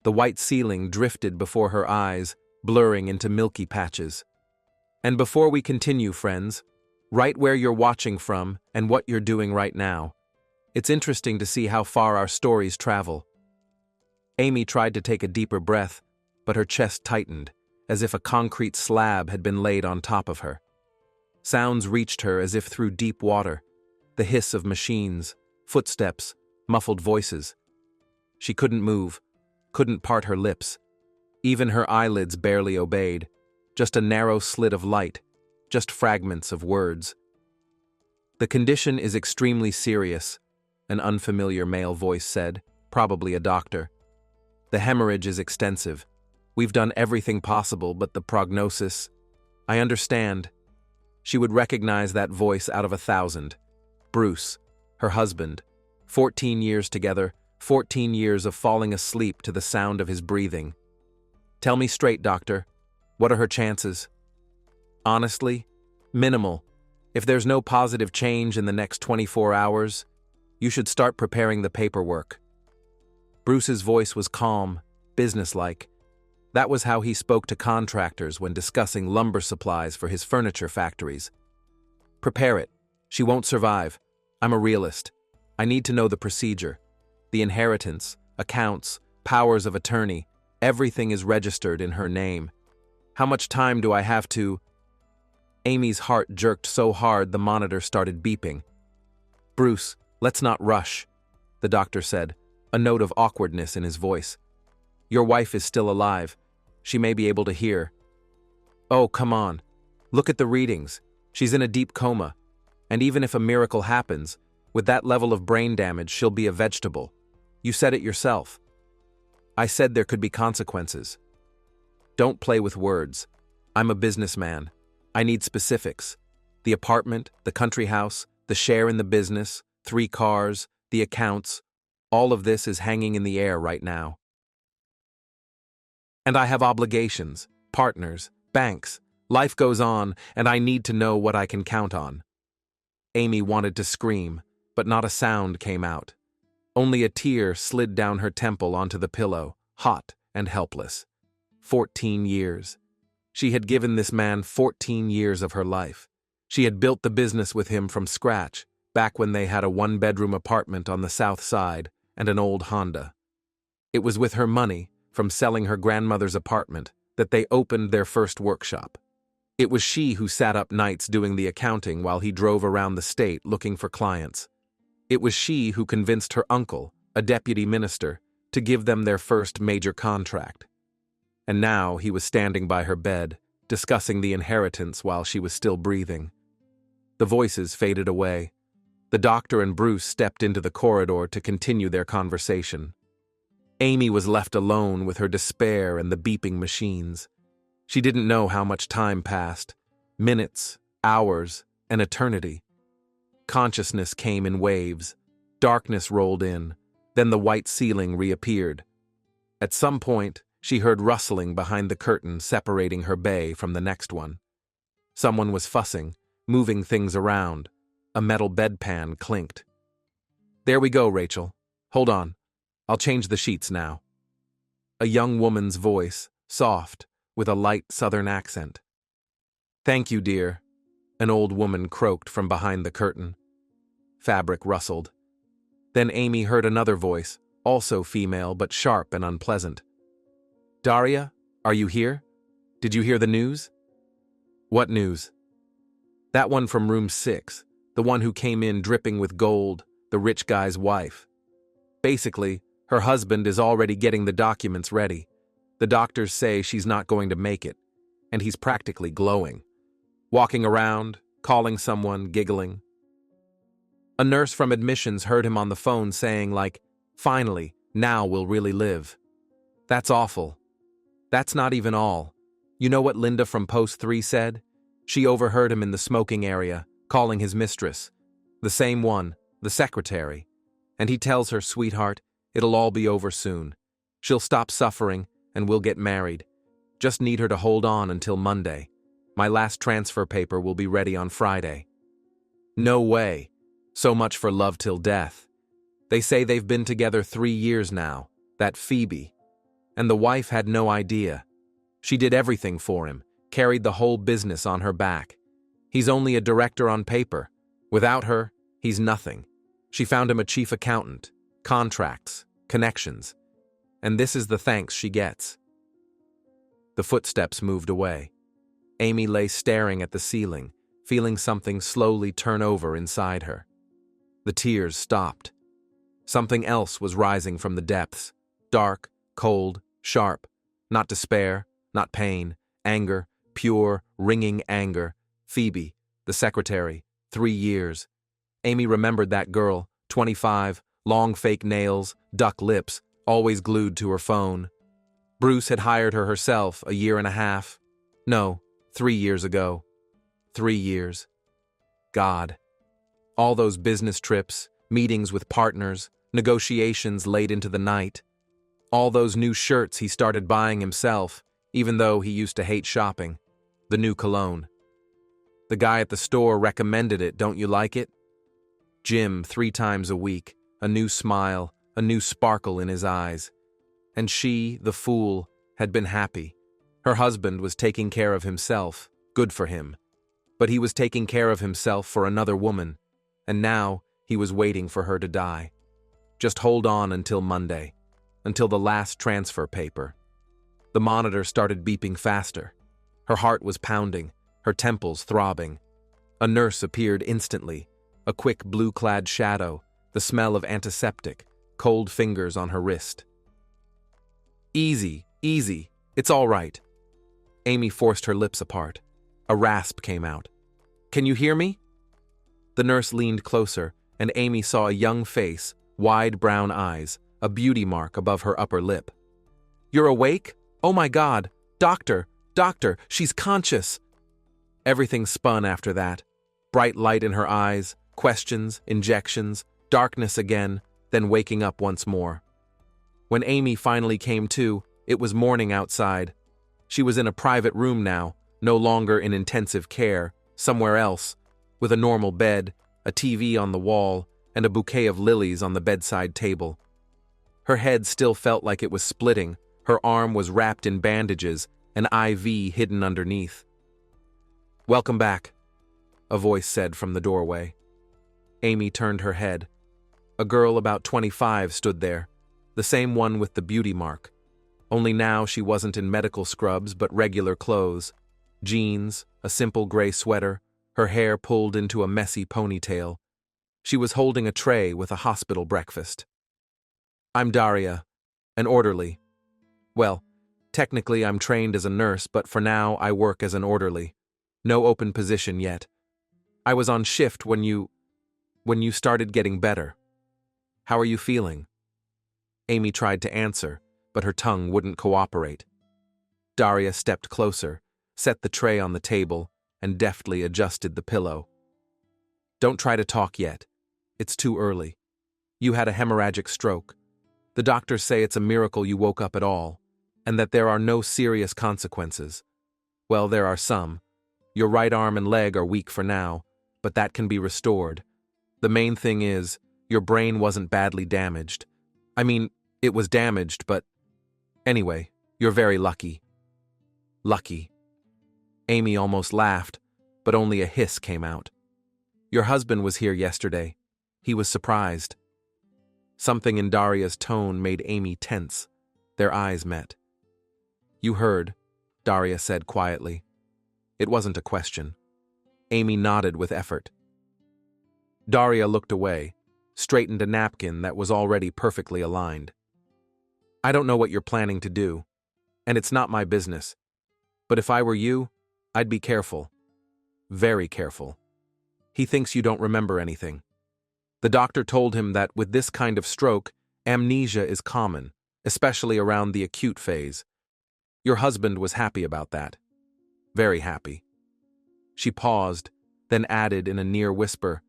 The white ceiling drifted before her eyes, blurring into milky patches. And before we continue, friends, write where you're watching from and what you're doing right now. It's interesting to see how far our stories travel. Amy tried to take a deeper breath, but her chest tightened, as if a concrete slab had been laid on top of her. Sounds reached her as if through deep water, the hiss of machines, footsteps, muffled voices. She couldn't move, couldn't part her lips. Even her eyelids barely obeyed, just a narrow slit of light, just fragments of words. "The condition is extremely serious," an unfamiliar male voice said, probably a doctor. "The hemorrhage is extensive. We've done everything possible, but the prognosis—" "I understand." She would recognize that voice out of 1,000. Bruce, her husband. 14 years together, 14 years of falling asleep to the sound of his breathing. "Tell me straight, doctor. What are her chances?" "Honestly, minimal. If there's no positive change in the next 24 hours, you should start preparing the paperwork." Bruce's voice was calm, businesslike. That was how he spoke to contractors when discussing lumber supplies for his furniture factories. "Prepare it. She won't survive. I'm a realist. I need to know the procedure. The inheritance, accounts, powers of attorney, everything is registered in her name. How much time do I have to—" Amy's heart jerked so hard the monitor started beeping. "Bruce, let's not rush," the doctor said, a note of awkwardness in his voice. "Your wife is still alive. She may be able to hear." "Oh, come on. Look at the readings. She's in a deep coma. And even if a miracle happens, with that level of brain damage, she'll be a vegetable. You said it yourself." "I said there could be consequences." "Don't play with words. I'm a businessman. I need specifics. The apartment, the country house, the share in the business, 3 cars, the accounts, all of this is hanging in the air right now. And I have obligations, partners, banks. Life goes on, and I need to know what I can count on." Amy wanted to scream, but not a sound came out. Only a tear slid down her temple onto the pillow, hot and helpless. 14 years. She had given this man 14 years of her life. She had built the business with him from scratch, back when they had a 1-bedroom apartment on the south side and an old Honda. It was with her money, from selling her grandmother's apartment, that they opened their first workshop. It was she who sat up nights doing the accounting while he drove around the state looking for clients. It was she who convinced her uncle, a deputy minister, to give them their first major contract. And now he was standing by her bed, discussing the inheritance while she was still breathing. The voices faded away. The doctor and Bruce stepped into the corridor to continue their conversation. Amy was left alone with her despair and the beeping machines. She didn't know how much time passed. Minutes, hours, an eternity. Consciousness came in waves. Darkness rolled in. Then the white ceiling reappeared. At some point, she heard rustling behind the curtain separating her bay from the next one. Someone was fussing, moving things around. A metal bedpan clinked. "There we go, Rachel. Hold on. I'll change the sheets now." A young woman's voice, soft, with a light southern accent. "Thank you, dear," an old woman croaked from behind the curtain. Fabric rustled. Then Amy heard another voice, also female but sharp and unpleasant. "Daria, are you here? Did you hear the news?" "What news?" "That one from room 6, the one who came in dripping with gold, the rich guy's wife. Basically, her husband is already getting the documents ready. The doctors say she's not going to make it, and he's practically glowing. Walking around, calling someone, giggling. A nurse from admissions heard him on the phone saying, like, 'Finally, now we'll really live.' That's awful. That's not even all. You know what Linda from Post 3 said? She overheard him in the smoking area, calling his mistress. The same one, the secretary. And he tells her, 'Sweetheart, it'll all be over soon. She'll stop suffering, and we'll get married. Just need her to hold on until Monday. My last transfer paper will be ready on Friday.' No way. So much for love till death. They say they've been together 3 years now, that Phoebe. And the wife had no idea. She did everything for him, carried the whole business on her back. He's only a director on paper. Without her, he's nothing. She found him a chief accountant, contracts, connections. And this is the thanks she gets. The footsteps moved away. Amy lay staring at the ceiling, feeling something slowly turn over inside her. The tears stopped. Something else was rising from the depths, dark, cold, sharp. Not despair, not pain, anger, pure, ringing anger. Phoebe, the secretary, 3 years. Amy remembered that girl, 25, long fake nails, duck lips, always glued to her phone. Bruce had hired her herself a year and a half. No, 3 years ago. 3 years. God. All those business trips, meetings with partners, negotiations late into the night. All those new shirts he started buying himself, even though he used to hate shopping. The new cologne. The guy at the store recommended it, don't you like it? Gym 3 times a week, a new smile, a new sparkle in his eyes. And she, the fool, had been happy. Her husband was taking care of himself, good for him. But he was taking care of himself for another woman, and now he was waiting for her to die. Just hold on until Monday, until the last transfer paper. The monitor started beeping faster. Her heart was pounding, her temples throbbing. A nurse appeared instantly, a quick blue-clad shadow, the smell of antiseptic, cold fingers on her wrist. Easy, easy, it's all right. Amy forced her lips apart. A rasp came out. Can you hear me? The nurse leaned closer, and Amy saw a young face, wide brown eyes, a beauty mark above her upper lip. You're awake? Oh my God! Doctor! Doctor! She's conscious! Everything spun after that. Bright light in her eyes, questions, injections, darkness again, then waking up once more. When Amy finally came to, it was morning outside. She was in a private room now, no longer in intensive care, somewhere else, with a normal bed, a TV on the wall, and a bouquet of lilies on the bedside table. Her head still felt like it was splitting, her arm was wrapped in bandages, an IV hidden underneath. Welcome back, a voice said from the doorway. Amy turned her head. A girl about 25 stood there, the same one with the beauty mark. Only now she wasn't in medical scrubs but regular clothes. Jeans, a simple gray sweater, her hair pulled into a messy ponytail. She was holding a tray with a hospital breakfast. I'm Daria, an orderly. Well, technically I'm trained as a nurse, but for now I work as an orderly. No open position yet. I was on shift when you started getting better. How are you feeling? Amy tried to answer, but her tongue wouldn't cooperate. Daria stepped closer, set the tray on the table, and deftly adjusted the pillow. Don't try to talk yet. It's too early. You had a hemorrhagic stroke. The doctors say it's a miracle you woke up at all, and that there are no serious consequences. Well, there are some. Your right arm and leg are weak for now, but that can be restored. The main thing is, your brain wasn't badly damaged. I mean, it was damaged, but anyway, you're very lucky. Lucky. Amy almost laughed, but only a hiss came out. Your husband was here yesterday. He was surprised. Something in Daria's tone made Amy tense. Their eyes met. You heard, Daria said quietly. It wasn't a question. Amy nodded with effort. Daria looked away, straightened a napkin that was already perfectly aligned. I don't know what you're planning to do, and it's not my business. But if I were you, I'd be careful. Very careful. He thinks you don't remember anything. The doctor told him that with this kind of stroke, amnesia is common, especially around the acute phase. Your husband was happy about that. Very happy. She paused, then added in a near whisper,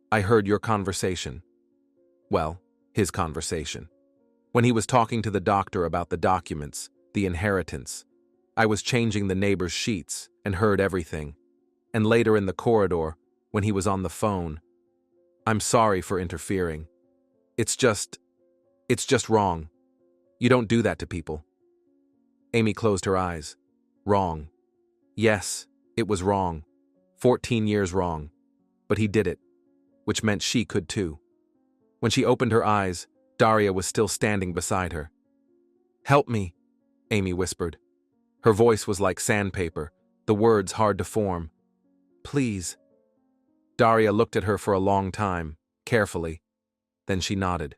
I heard your conversation. Well, his conversation. When he was talking to the doctor about the documents, the inheritance. I was changing the neighbor's sheets and heard everything. And later in the corridor, when he was on the phone, I'm sorry for interfering. It's just wrong. You don't do that to people. Amy closed her eyes. Wrong. Yes, it was wrong. 14 years wrong. But he did it, which meant she could too. When she opened her eyes, Daria was still standing beside her. "Help me," Amy whispered. Her voice was like sandpaper, the words hard to form. "Please." Daria looked at her for a long time, carefully. Then she nodded.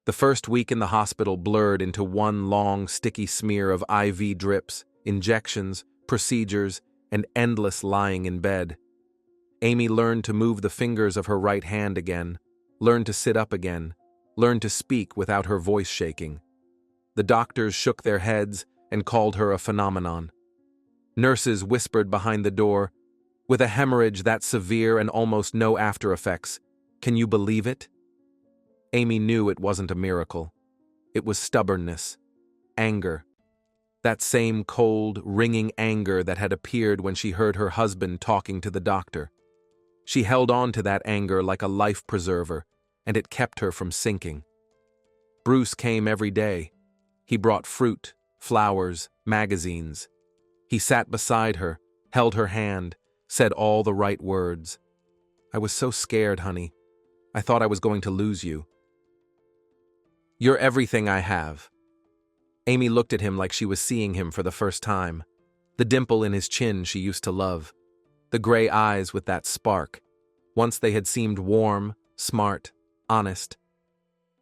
The first week in the hospital blurred into one long, sticky smear of IV drips, injections, procedures, and endless lying in bed. Amy learned to move the fingers of her right hand again, learned to sit up again, learned to speak without her voice shaking. The doctors shook their heads and called her a phenomenon. Nurses whispered behind the door, "With a hemorrhage that severe and almost no after effects, can you believe it?" Amy knew it wasn't a miracle. It was stubbornness, anger. That same cold, ringing anger that had appeared when she heard her husband talking to the doctor. She held on to that anger like a life preserver, and it kept her from sinking. Bruce came every day. He brought fruit, flowers, magazines. He sat beside her, held her hand, said all the right words. "I was so scared, honey. I thought I was going to lose you. You're everything I have." Amy looked at him like she was seeing him for the first time. The dimple in his chin she used to love. The gray eyes with that spark. Once they had seemed warm, smart, honest.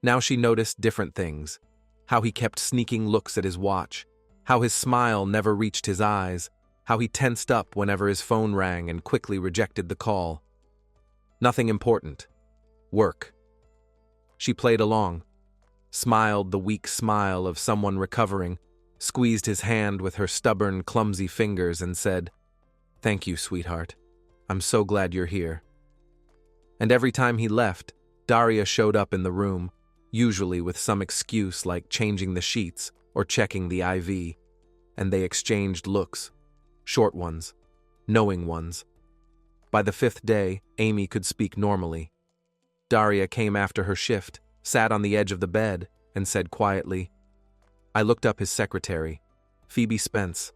Now she noticed different things. How he kept sneaking looks at his watch. How his smile never reached his eyes. How he tensed up whenever his phone rang and quickly rejected the call. Nothing important. Work. She played along. Smiled the weak smile of someone recovering, squeezed his hand with her stubborn, clumsy fingers and said, "Thank you, sweetheart. I'm so glad you're here." And every time he left, Daria showed up in the room, usually with some excuse like changing the sheets or checking the IV, and they exchanged looks, short ones, knowing ones. By the 5th day, Amy could speak normally. Daria came after her shift, sat on the edge of the bed, and said quietly, I looked up his secretary, Phoebe Spence,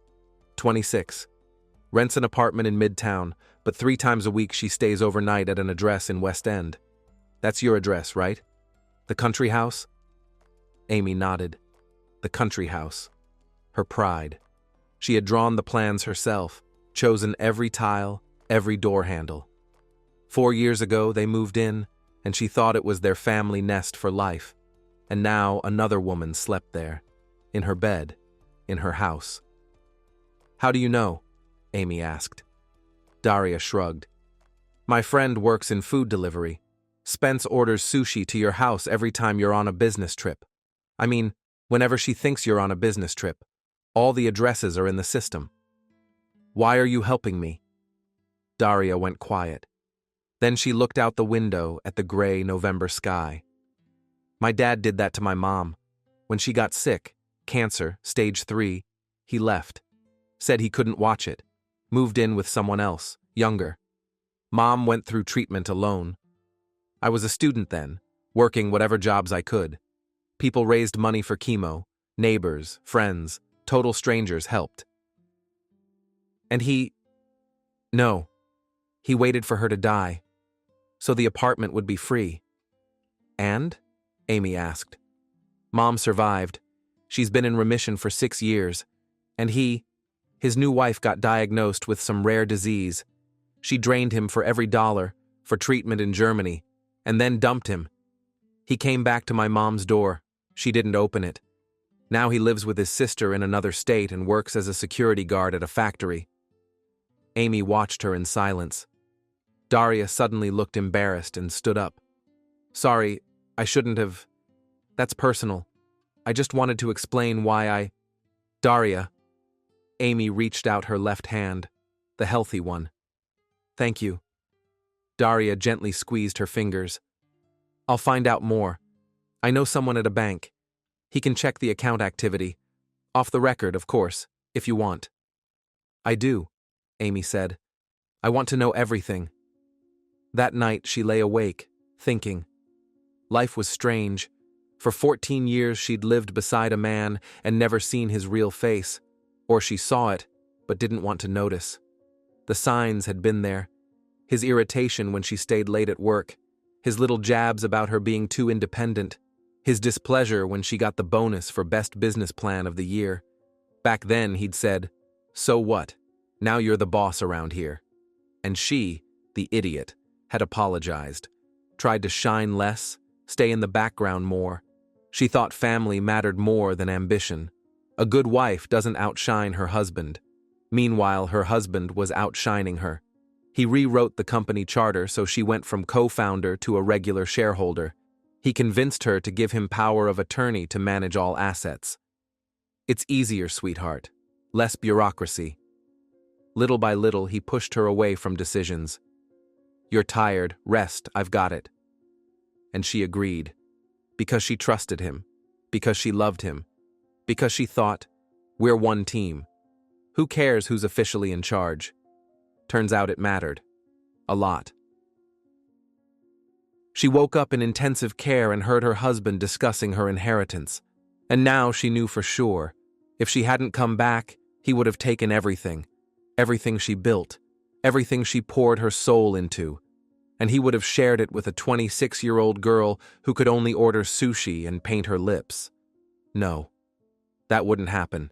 26, rents an apartment in Midtown, but 3 times a week she stays overnight at an address in West End. That's your address, right? The country house? Amy nodded. The country house. Her pride. She had drawn the plans herself, chosen every tile, every door handle. 4 years ago they moved in, and she thought it was their family nest for life. And now another woman slept there, in her bed, in her house. How do you know? Amy asked. Daria shrugged. My friend works in food delivery. Spence orders sushi to your house every time you're on a business trip. I mean, whenever she thinks you're on a business trip. All the addresses are in the system. Why are you helping me? Daria went quiet. Then she looked out the window at the gray November sky. My dad did that to my mom. When she got sick, cancer, stage 3, he left. Said he couldn't watch it. Moved in with someone else, younger. Mom went through treatment alone. I was a student then, working whatever jobs I could. People raised money for chemo. Neighbors, friends, total strangers helped. And No. He waited for her to die, so the apartment would be free. And? Amy asked. Mom survived. She's been in remission for 6 years. And his new wife got diagnosed with some rare disease. She drained him for every dollar, for treatment in Germany, and then dumped him. He came back to my mom's door. She didn't open it. Now he lives with his sister in another state and works as a security guard at a factory. Amy watched her in silence. Daria suddenly looked embarrassed and stood up. Sorry, I shouldn't have. That's personal. I just wanted to explain why I... Daria. Amy reached out her left hand, the healthy one. Thank you. Daria gently squeezed her fingers. I'll find out more. I know someone at a bank. He can check the account activity. Off the record, of course, if you want. I do, Amy said. I want to know everything. That night she lay awake, thinking. Life was strange. For 14 years she'd lived beside a man and never seen his real face. Or she saw it, but didn't want to notice. The signs had been there. His irritation when she stayed late at work, his little jabs about her being too independent, his displeasure when she got the bonus for best business plan of the year. Back then he'd said, "So what? Now you're the boss around here." And she, the idiot, had apologized, tried to shine less, stay in the background more. She thought family mattered more than ambition. A good wife doesn't outshine her husband. Meanwhile, her husband was outshining her. He rewrote the company charter so she went from co-founder to a regular shareholder. He convinced her to give him power of attorney to manage all assets. "It's easier, sweetheart. Less bureaucracy." Little by little, he pushed her away from decisions. "You're tired. Rest. I've got it." And she agreed. Because she trusted him. Because she loved him. Because she thought, we're one team. Who cares who's officially in charge? Turns out it mattered. A lot. She woke up in intensive care and heard her husband discussing her inheritance. And now she knew for sure, if she hadn't come back, he would have taken everything. Everything she built. Everything she poured her soul into. And he would have shared it with a 26-year-old girl who could only order sushi and paint her lips. No, that wouldn't happen.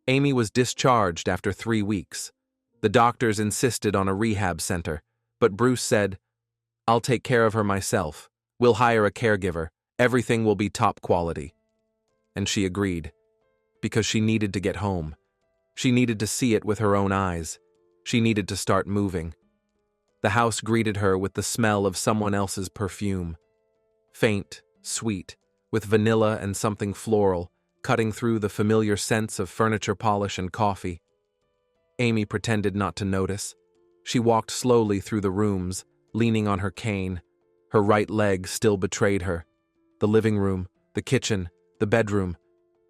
Amy was discharged after 3 weeks. The doctors insisted on a rehab center, but Bruce said, "I'll take care of her myself. We'll hire a caregiver. Everything will be top quality." And she agreed, because she needed to get home. She needed to see it with her own eyes. She needed to start moving. The house greeted her with the smell of someone else's perfume. Faint, sweet, with vanilla and something floral, cutting through the familiar scents of furniture polish and coffee. Amy pretended not to notice. She walked slowly through the rooms, leaning on her cane. Her right leg still betrayed her. The living room, the kitchen, the bedroom.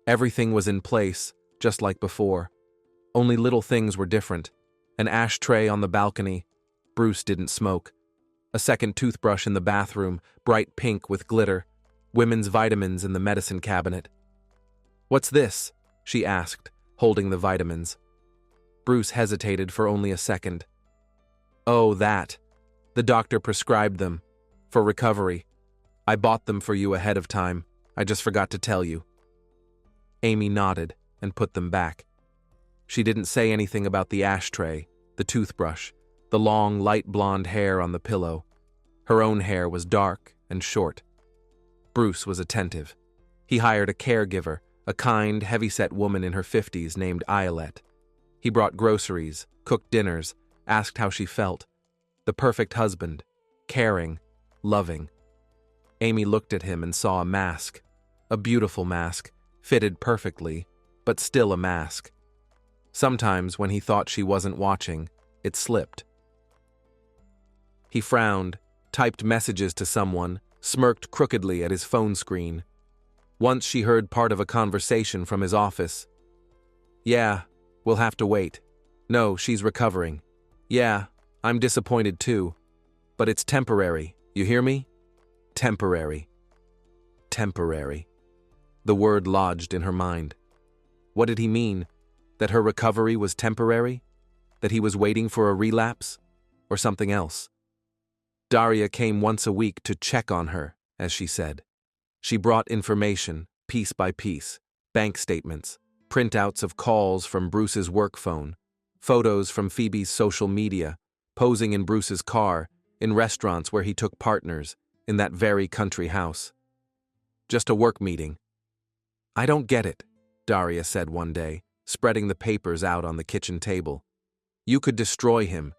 Everything was in place, just like before. Only little things were different. An ashtray on the balcony. Bruce didn't smoke. A second toothbrush in the bathroom, bright pink with glitter. Women's vitamins in the medicine cabinet. "What's this?" she asked, holding the vitamins. Bruce hesitated for only a second. "Oh, that. The doctor prescribed them. For recovery. I bought them for you ahead of time. I just forgot to tell you." Amy nodded and put them back. She didn't say anything about the ashtray, the toothbrush, the long, light blonde hair on the pillow. Her own hair was dark and short. Bruce was attentive. He hired a caregiver, a kind, heavy-set woman in her 50s named Ayelet. He brought groceries, cooked dinners, asked how she felt. The perfect husband, caring, loving. Amy looked at him and saw a mask. A beautiful mask, fitted perfectly, but still a mask. Sometimes, when he thought she wasn't watching, it slipped. He frowned, typed messages to someone, smirked crookedly at his phone screen. Once she heard part of a conversation from his office. "Yeah, we'll have to wait. No, she's recovering. Yeah, I'm disappointed too. But it's temporary, you hear me? Temporary. Temporary." The word lodged in her mind. What did he mean? That her recovery was temporary? That he was waiting for a relapse? Or something else? Daria came once a week to check on her, as she said. She brought information, piece by piece, bank statements, printouts of calls from Bruce's work phone, photos from Phoebe's social media, posing in Bruce's car, in restaurants where he took partners, in that very country house. Just a work meeting. "I don't get it," Daria said one day, spreading the papers out on the kitchen table. "You could destroy him.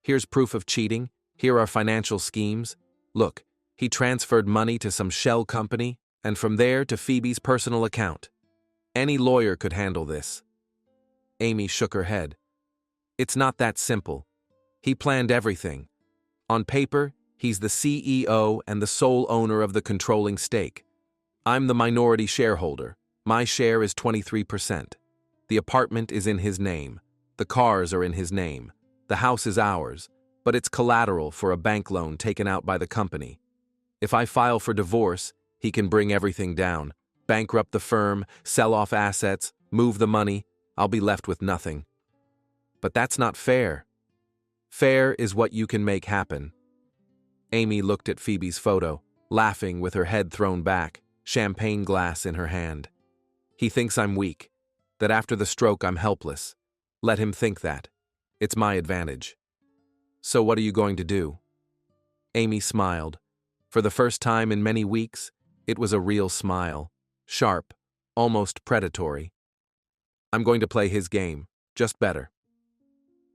Here's proof of cheating. Here are financial schemes. Look, he transferred money to some shell company, and from there to Phoebe's personal account. Any lawyer could handle this." Amy shook her head. "It's not that simple. He planned everything. On paper, he's the CEO and the sole owner of the controlling stake. I'm the minority shareholder. My share is 23%. The apartment is in his name. The cars are in his name. The house is ours, but it's collateral for a bank loan taken out by the company. If I file for divorce, He can bring everything down, bankrupt the firm, sell off assets, move the money. I'll be left with nothing. But that's not fair. Fair is what you can make happen. Amy looked at Phoebe's photo, laughing with her head thrown back, champagne glass in her hand. He thinks I'm weak, that after the stroke I'm helpless. Let him think that. It's my advantage. So what are you going to do? Amy smiled. For the first time in many weeks, it was a real smile. Sharp, almost predatory. I'm going to play his game, just better.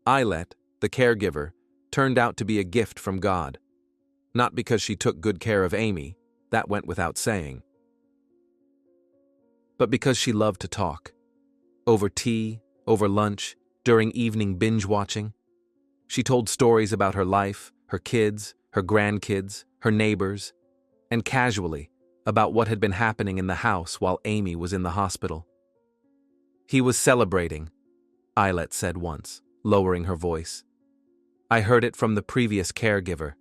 Eilert, the caregiver, turned out to be a gift from God. Not because she took good care of Amy, that went without saying. But because she loved to talk. Over tea, over lunch, during evening binge-watching. She told stories about her life, her kids, her grandkids, her neighbors, and casually about what had been happening in the house while Amy was in the hospital. He was celebrating, Eilert said once, lowering her voice. I heard it from the previous caregiver.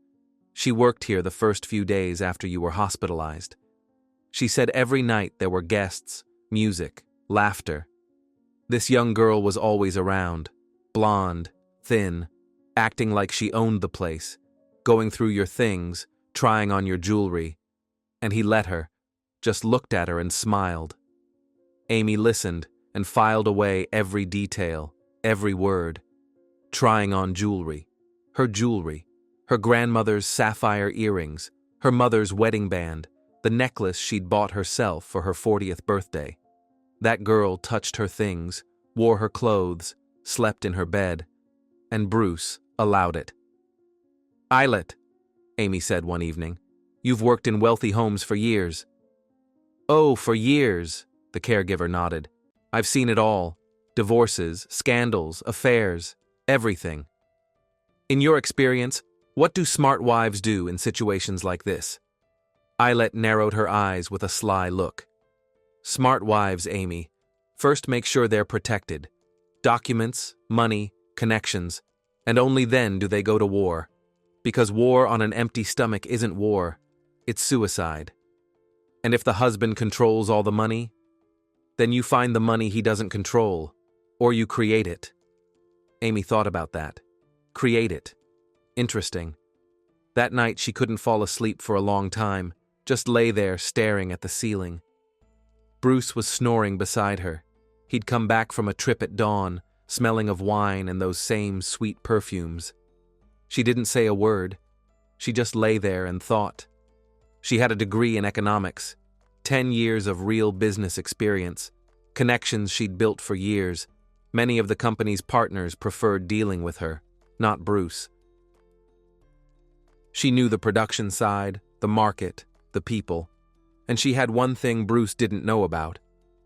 She worked here the first few days after you were hospitalized. She said every night there were guests, music, laughter. This young girl was always around, blonde, thin, acting like she owned the place, going through your things, trying on your jewelry. And he let her, just looked at her and smiled. Amy listened and filed away every detail, every word. Trying on jewelry, her grandmother's sapphire earrings, her mother's wedding band, the necklace she'd bought herself for her 40th birthday. That girl touched her things, wore her clothes, slept in her bed, and Bruce allowed it. Eilert, Amy said one evening, you've worked in wealthy homes for years. Oh, for years, the caregiver nodded. I've seen it all. Divorces, scandals, affairs, everything. In your experience, what do smart wives do in situations like this? Eilert narrowed her eyes with a sly look. Smart wives, Amy, first make sure they're protected. Documents, money, connections, and only then do they go to war. Because war on an empty stomach isn't war, it's suicide. And if the husband controls all the money, then you find the money he doesn't control, or you create it. Amy thought about that. Create it. Interesting. That night she couldn't fall asleep for a long time, just lay there staring at the ceiling. Bruce was snoring beside her. He'd come back from a trip at dawn, smelling of wine and those same sweet perfumes. She didn't say a word. She just lay there and thought. She had a degree in economics, 10 years of real business experience, connections she'd built for years. Many of the company's partners preferred dealing with her, not Bruce. She knew the production side, the market, the people, and she had one thing Bruce didn't know about,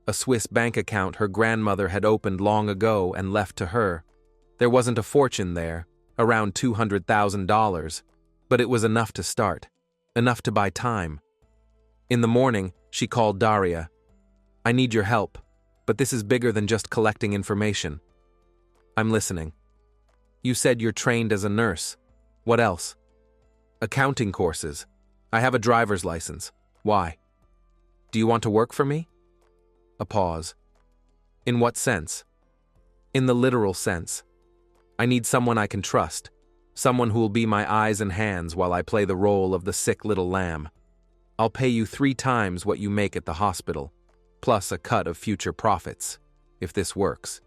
a Swiss bank account her grandmother had opened long ago and left to her. There wasn't a fortune there, around $200,000, but it was enough to start, enough to buy time. In the morning, she called Daria. I need your help, but this is bigger than just collecting information. I'm listening. You said you're trained as a nurse. What else? Accounting courses. I have a driver's license. Why? Do you want to work for me? A pause. In what sense? In the literal sense. I need someone I can trust, someone who will be my eyes and hands while I play the role of the sick little lamb. I'll pay you 3 times what you make at the hospital, plus a cut of future profits, if this works.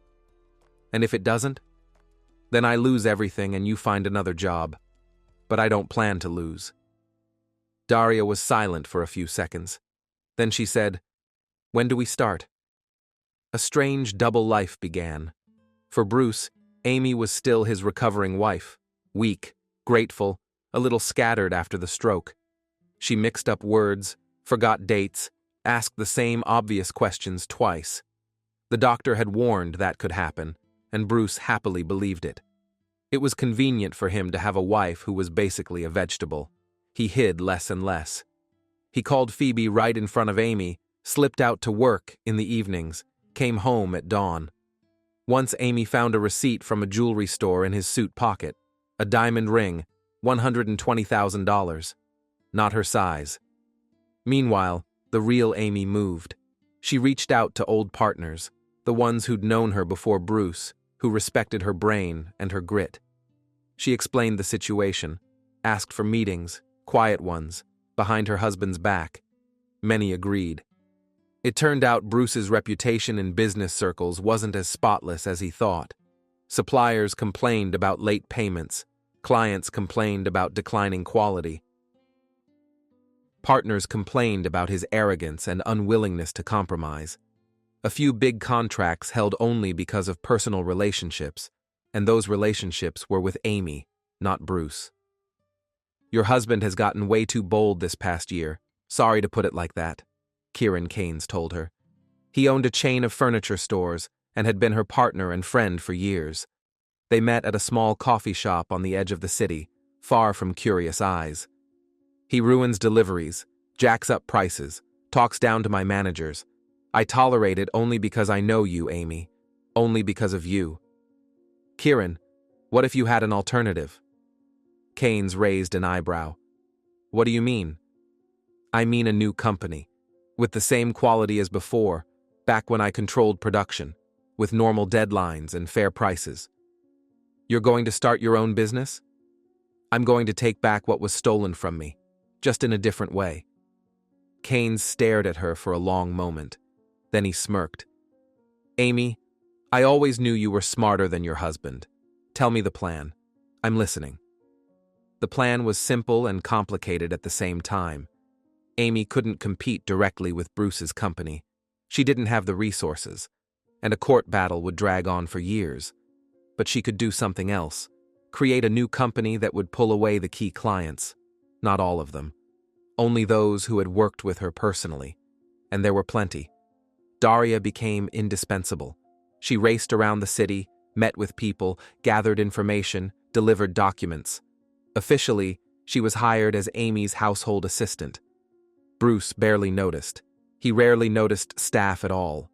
And if it doesn't, then I lose everything and you find another job. But I don't plan to lose. Daria was silent for a few seconds. Then she said, When do we start? A strange double life began. For Bruce, Amy was still his recovering wife, weak, grateful, a little scattered after the stroke. She mixed up words, forgot dates, asked the same obvious questions twice. The doctor had warned that could happen, and Bruce happily believed it. It was convenient for him to have a wife who was basically a vegetable. He hid less and less. He called Phoebe right in front of Amy, slipped out to work in the evenings, came home at dawn. Once Amy found a receipt from a jewelry store in his suit pocket, a diamond ring, $120,000. Not her size. Meanwhile, the real Amy moved. She reached out to old partners, the ones who'd known her before Bruce, who respected her brain and her grit. She explained the situation, asked for meetings, quiet ones, behind her husband's back. Many agreed. It turned out Bruce's reputation in business circles wasn't as spotless as he thought. Suppliers complained about late payments. Clients complained about declining quality. Partners complained about his arrogance and unwillingness to compromise. A few big contracts held only because of personal relationships, and those relationships were with Amy, not Bruce. "Your husband has gotten way too bold this past year. Sorry to put it like that," Kieran Keynes told her. He owned a chain of furniture stores and had been her partner and friend for years. They met at a small coffee shop on the edge of the city, far from curious eyes. "He ruins deliveries, jacks up prices, talks down to my managers. I tolerate it only because I know you, Amy. Only because of you." "Kieran, what if you had an alternative?" Keynes raised an eyebrow. "What do you mean?" "I mean a new company, with the same quality as before, back when I controlled production, with normal deadlines and fair prices." "You're going to start your own business?" "I'm going to take back what was stolen from me, just in a different way." Keynes stared at her for a long moment. Then he smirked. "Amy, I always knew you were smarter than your husband. Tell me the plan. I'm listening." The plan was simple and complicated at the same time. Amy couldn't compete directly with Bruce's company. She didn't have the resources, and a court battle would drag on for years. But she could do something else. Create a new company that would pull away the key clients. Not all of them. Only those who had worked with her personally. And there were plenty. Daria became indispensable. She raced around the city, met with people, gathered information, delivered documents. Officially, she was hired as Amy's household assistant. Bruce barely noticed. He rarely noticed staff at all.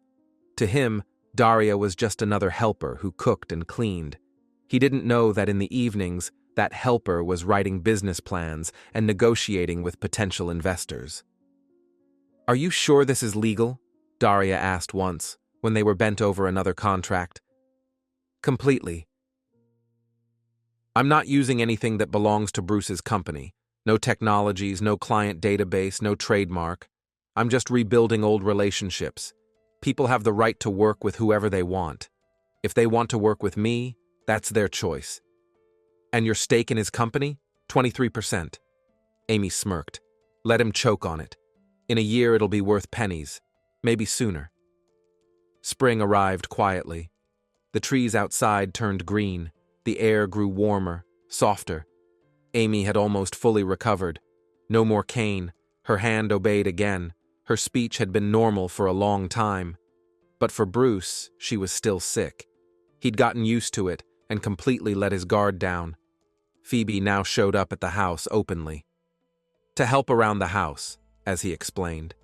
To him, Daria was just another helper who cooked and cleaned. He didn't know that in the evenings, that helper was writing business plans and negotiating with potential investors. "Are you sure this is legal?" Daria asked once, when they were bent over another contract. "Completely. I'm not using anything that belongs to Bruce's company. No technologies, no client database, no trademark. I'm just rebuilding old relationships. People have the right to work with whoever they want. If they want to work with me, that's their choice." "And your stake in his company? 23%. Amy smirked. "Let him choke on it. In a year it'll be worth pennies. Maybe sooner." Spring arrived quietly. The trees outside turned green. The air grew warmer, softer. Amy had almost fully recovered. No more cane. Her hand obeyed again. Her speech had been normal for a long time. But for Bruce, she was still sick. He'd gotten used to it and completely let his guard down. Phoebe now showed up at the house openly. To help around the house, as he explained.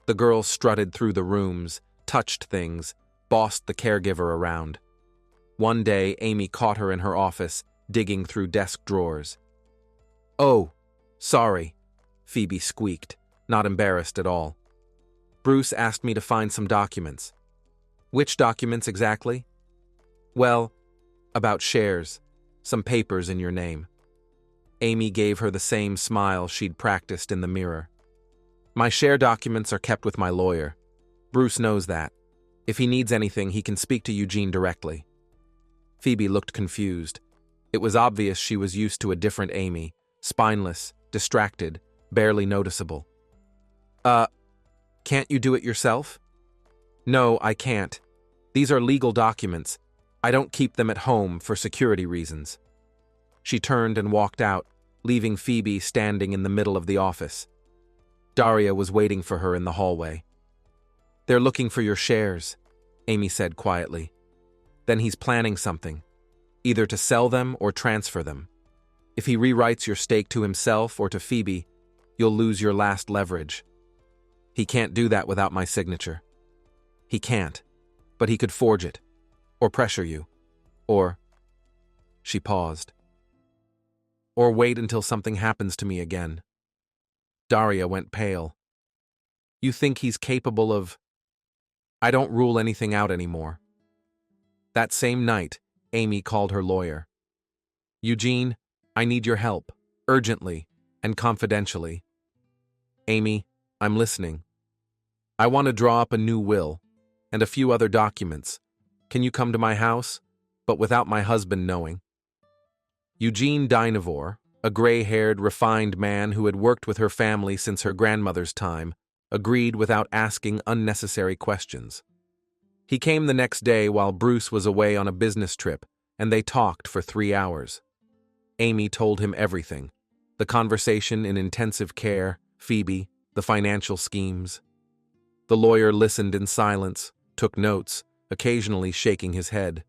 The girl strutted through the rooms, touched things, bossed the caregiver around. One day, Amy caught her in her office, digging through desk drawers. "Oh, sorry," Phoebe squeaked, not embarrassed at all. "Bruce asked me to find some documents." "Which documents exactly?" "Well, about shares, some papers in your name." Amy gave her the same smile she'd practiced in the mirror. "My share documents are kept with my lawyer. Bruce knows that. If he needs anything, he can speak to Eugene directly." Phoebe looked confused. It was obvious she was used to a different Amy, spineless, distracted, barely noticeable. Can't you do it yourself?" "No, I can't. These are legal documents. I don't keep them at home for security reasons." She turned and walked out, leaving Phoebe standing in the middle of the office. Daria was waiting for her in the hallway. "They're looking for your shares," Amy said quietly. "Then he's planning something, either to sell them or transfer them. If he rewrites your stake to himself or to Phoebe, you'll lose your last leverage. He can't do that without my signature." "He can't, but he could forge it, or pressure you, or—" She paused. "Or wait until something happens to me again." Daria went pale. You think he's capable of... I don't rule anything out anymore. That same night, Amy called her lawyer. Eugene, I need your help, urgently and confidentially. Amy, I'm listening. I want to draw up a new will and a few other documents. Can you come to my house, but without my husband knowing? Eugene Dynevor, a gray-haired, refined man who had worked with her family since her grandmother's time, agreed without asking unnecessary questions. He came the next day while Bruce was away on a business trip, and they talked for 3 hours. Amy told him everything. The conversation in intensive care, Phoebe, the financial schemes. The lawyer listened in silence, took notes, occasionally shaking his head.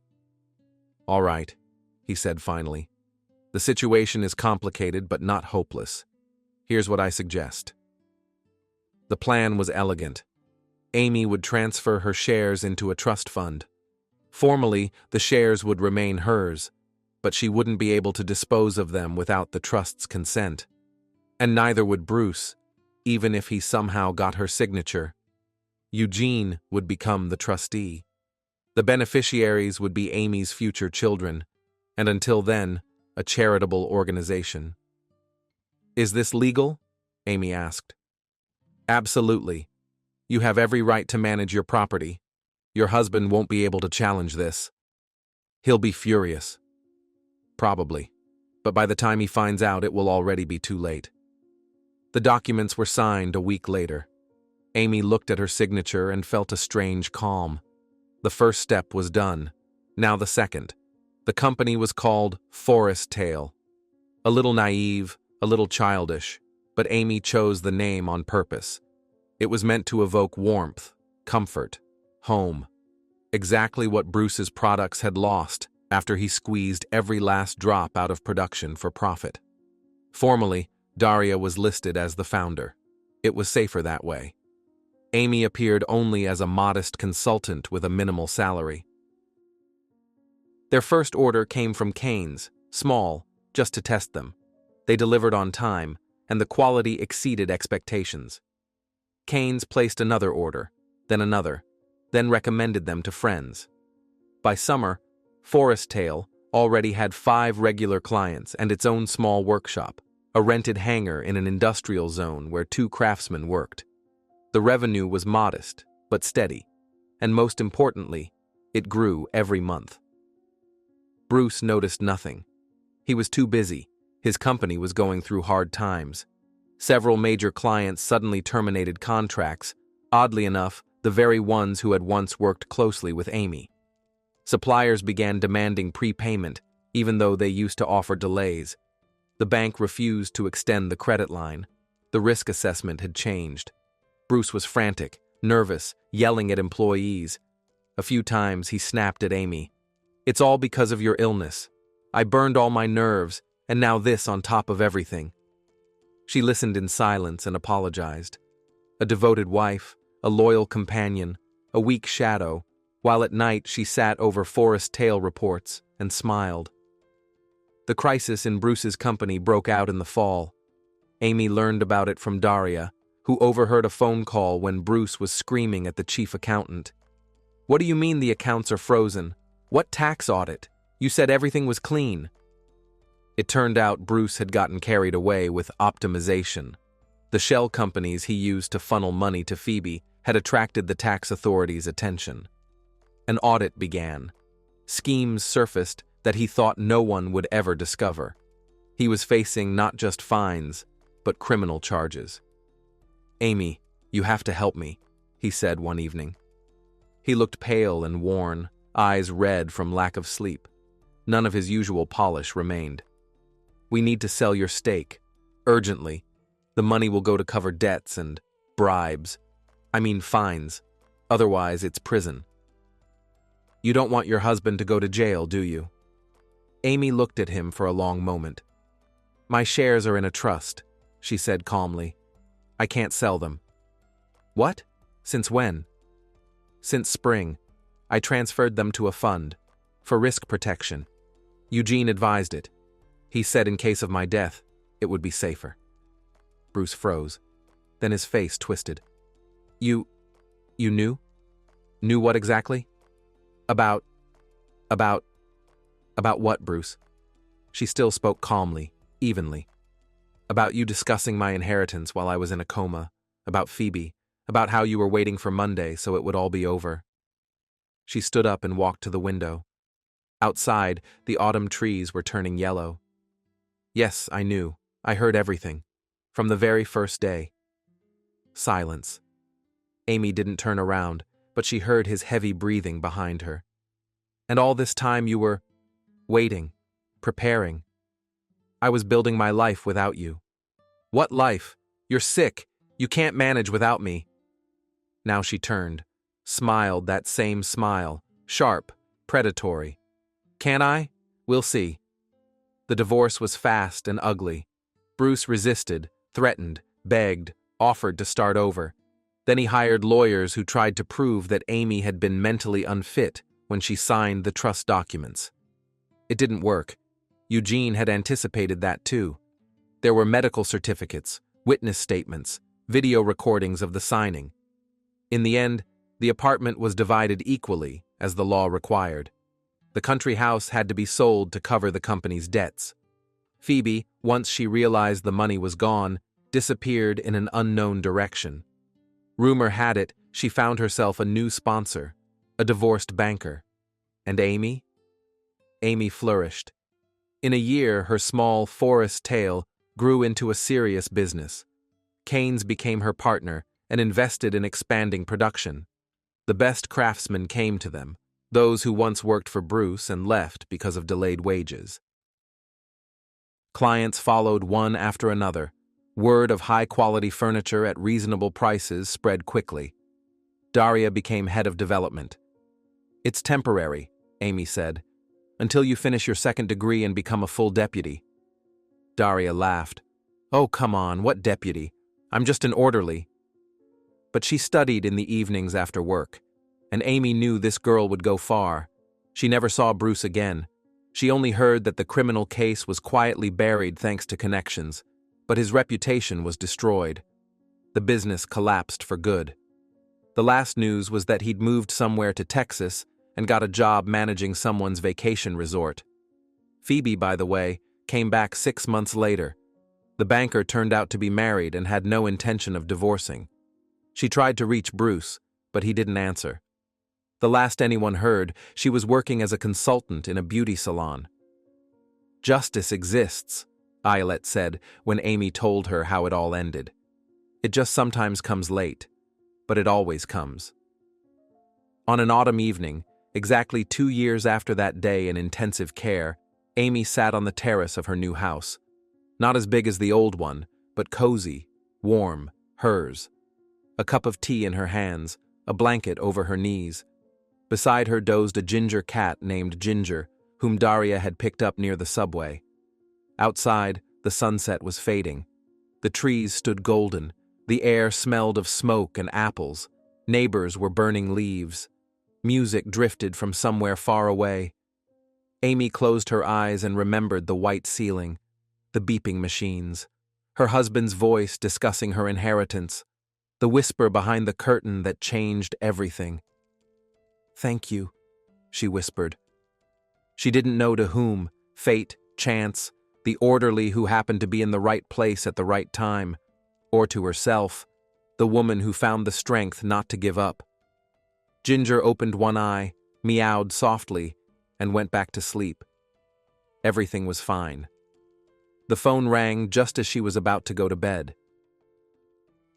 All right, he said finally. The situation is complicated but not hopeless. Here's what I suggest. The plan was elegant. Amy would transfer her shares into a trust fund. Formally, the shares would remain hers, but she wouldn't be able to dispose of them without the trust's consent. And neither would Bruce, even if he somehow got her signature. Eugene would become the trustee. The beneficiaries would be Amy's future children, and until then, a charitable organization. Is this legal? Amy asked. Absolutely. You have every right to manage your property. Your husband won't be able to challenge this. He'll be furious. Probably. But by the time he finds out, it will already be too late. The documents were signed a week later. Amy looked at her signature and felt a strange calm. The first step was done. Now the second. The company was called Forest Tale. A little naive, a little childish, but Amy chose the name on purpose. It was meant to evoke warmth, comfort, home. Exactly what Bruce's products had lost after he squeezed every last drop out of production for profit. Formally, Daria was listed as the founder. It was safer that way. Amy appeared only as a modest consultant with a minimal salary. Their first order came from Cain's, small, just to test them. They delivered on time, and the quality exceeded expectations. Cain's placed another order, then another, then recommended them to friends. By summer, Forest Tale already had 5 regular clients and its own small workshop, a rented hangar in an industrial zone where 2 craftsmen worked. The revenue was modest, but steady, and most importantly, it grew every month. Bruce noticed nothing. He was too busy. His company was going through hard times. Several major clients suddenly terminated contracts, oddly enough, the very ones who had once worked closely with Amy. Suppliers began demanding prepayment, even though they used to offer delays. The bank refused to extend the credit line. The risk assessment had changed. Bruce was frantic, nervous, yelling at employees. A few times he snapped at Amy. It's all because of your illness. I burned all my nerves, and now this on top of everything. She listened in silence and apologized. A devoted wife, a loyal companion, a weak shadow, while at night she sat over Forest Tale reports and smiled. The crisis in Bruce's company broke out in the fall. Amy learned about it from Daria, who overheard a phone call when Bruce was screaming at the chief accountant. What do you mean the accounts are frozen? What tax audit? You said everything was clean. It turned out Bruce had gotten carried away with optimization. The shell companies he used to funnel money to Phoebe had attracted the tax authorities' attention. An audit began. Schemes surfaced that he thought no one would ever discover. He was facing not just fines, but criminal charges. Amy, you have to help me, he said one evening. He looked pale and worn, eyes red from lack of sleep. None of his usual polish remained. We need to sell your stake, urgently. The money will go to cover debts and bribes. I mean fines. Otherwise, it's prison. You don't want your husband to go to jail, do you? Amy looked at him for a long moment. My shares are in a trust, she said calmly. I can't sell them. What? Since when? Since spring. I transferred them to a fund, for risk protection. Eugene advised it. He said in case of my death, it would be safer. Bruce froze. Then his face twisted. You, you knew? Knew what exactly? About, about, about what, Bruce? She still spoke calmly, evenly. About you discussing my inheritance while I was in a coma, about Phoebe, about how you were waiting for Monday so it would all be over. She stood up and walked to the window. Outside, the autumn trees were turning yellow. Yes, I knew. I heard everything. From the very first day. Silence. Amy didn't turn around, but she heard his heavy breathing behind her. And all this time you were waiting, preparing. I was building my life without you. What life? You're sick. You can't manage without me. Now she turned, smiled that same smile, sharp, predatory. Can I? We'll see. The divorce was fast and ugly. Bruce resisted, threatened, begged, offered to start over. Then he hired lawyers who tried to prove that Amy had been mentally unfit when she signed the trust documents. It didn't work. Eugene had anticipated that too. There were medical certificates, witness statements, video recordings of the signing. In the end, the apartment was divided equally, as the law required. The country house had to be sold to cover the company's debts. Phoebe, once she realized the money was gone, disappeared in an unknown direction. Rumor had it she found herself a new sponsor, a divorced banker. And Amy? Amy flourished. In a year, her small forest tale grew into a serious business. Keynes became her partner and invested in expanding production. The best craftsmen came to them, those who once worked for Bruce and left because of delayed wages. Clients followed one after another. Word of high-quality furniture at reasonable prices spread quickly. Daria became head of development. It's temporary, Amy said, until you finish your second degree and become a full deputy. Daria laughed. Oh, come on, what deputy? I'm just an orderly. But she studied in the evenings after work, and Amy knew this girl would go far. She never saw Bruce again. She only heard that the criminal case was quietly buried thanks to connections, but his reputation was destroyed. The business collapsed for good. The last news was that he'd moved somewhere to Texas and got a job managing someone's vacation resort. Phoebe, by the way, came back 6 months later. The banker turned out to be married and had no intention of divorcing. She tried to reach Bruce, but he didn't answer. The last anyone heard, she was working as a consultant in a beauty salon. Justice exists, Ayelet said when Amy told her how it all ended. It just sometimes comes late, but it always comes. On an autumn evening, exactly 2 years after that day in intensive care, Amy sat on the terrace of her new house. Not as big as the old one, but cozy, warm, hers. A cup of tea in her hands, a blanket over her knees. Beside her dozed a ginger cat named Ginger, whom Daria had picked up near the subway. Outside, the sunset was fading. The trees stood golden. The air smelled of smoke and apples. Neighbors were burning leaves. Music drifted from somewhere far away. Amy closed her eyes and remembered the white ceiling, the beeping machines, her husband's voice discussing her inheritance, the whisper behind the curtain that changed everything. "Thank you," she whispered. She didn't know to whom, fate, chance, the orderly who happened to be in the right place at the right time, or to herself, the woman who found the strength not to give up. Ginger opened one eye, meowed softly, and went back to sleep. Everything was fine. The phone rang just as she was about to go to bed.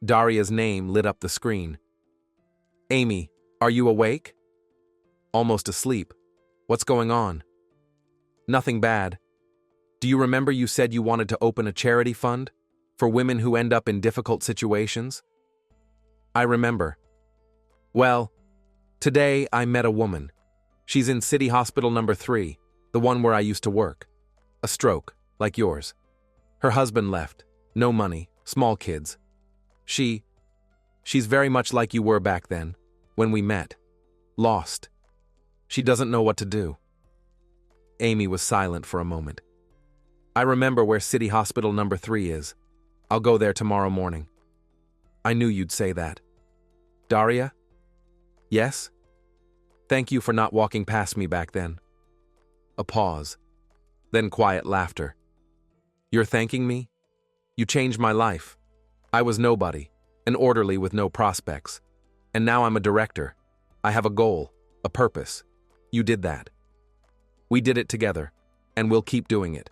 Daria's name lit up the screen. "Amy, are you awake?" "Almost asleep. What's going on?" "Nothing bad. Do you remember you said you wanted to open a charity fund for women who end up in difficult situations?" "I remember. Well, today I met a woman. She's in City Hospital number 3, the one where I used to work. A stroke, like yours. Her husband left. No money, small kids. She's very much like you were back then, when we met. Lost. She doesn't know what to do." Amy was silent for a moment. "I remember where City Hospital number 3 is. I'll go there tomorrow morning." "I knew you'd say that." Daria? Yes? Thank you for not walking past me back then. A pause. Then quiet laughter. You're thanking me? You changed my life. I was nobody, an orderly with no prospects. And now I'm a director. I have a goal, a purpose. You did that. We did it together, and we'll keep doing it.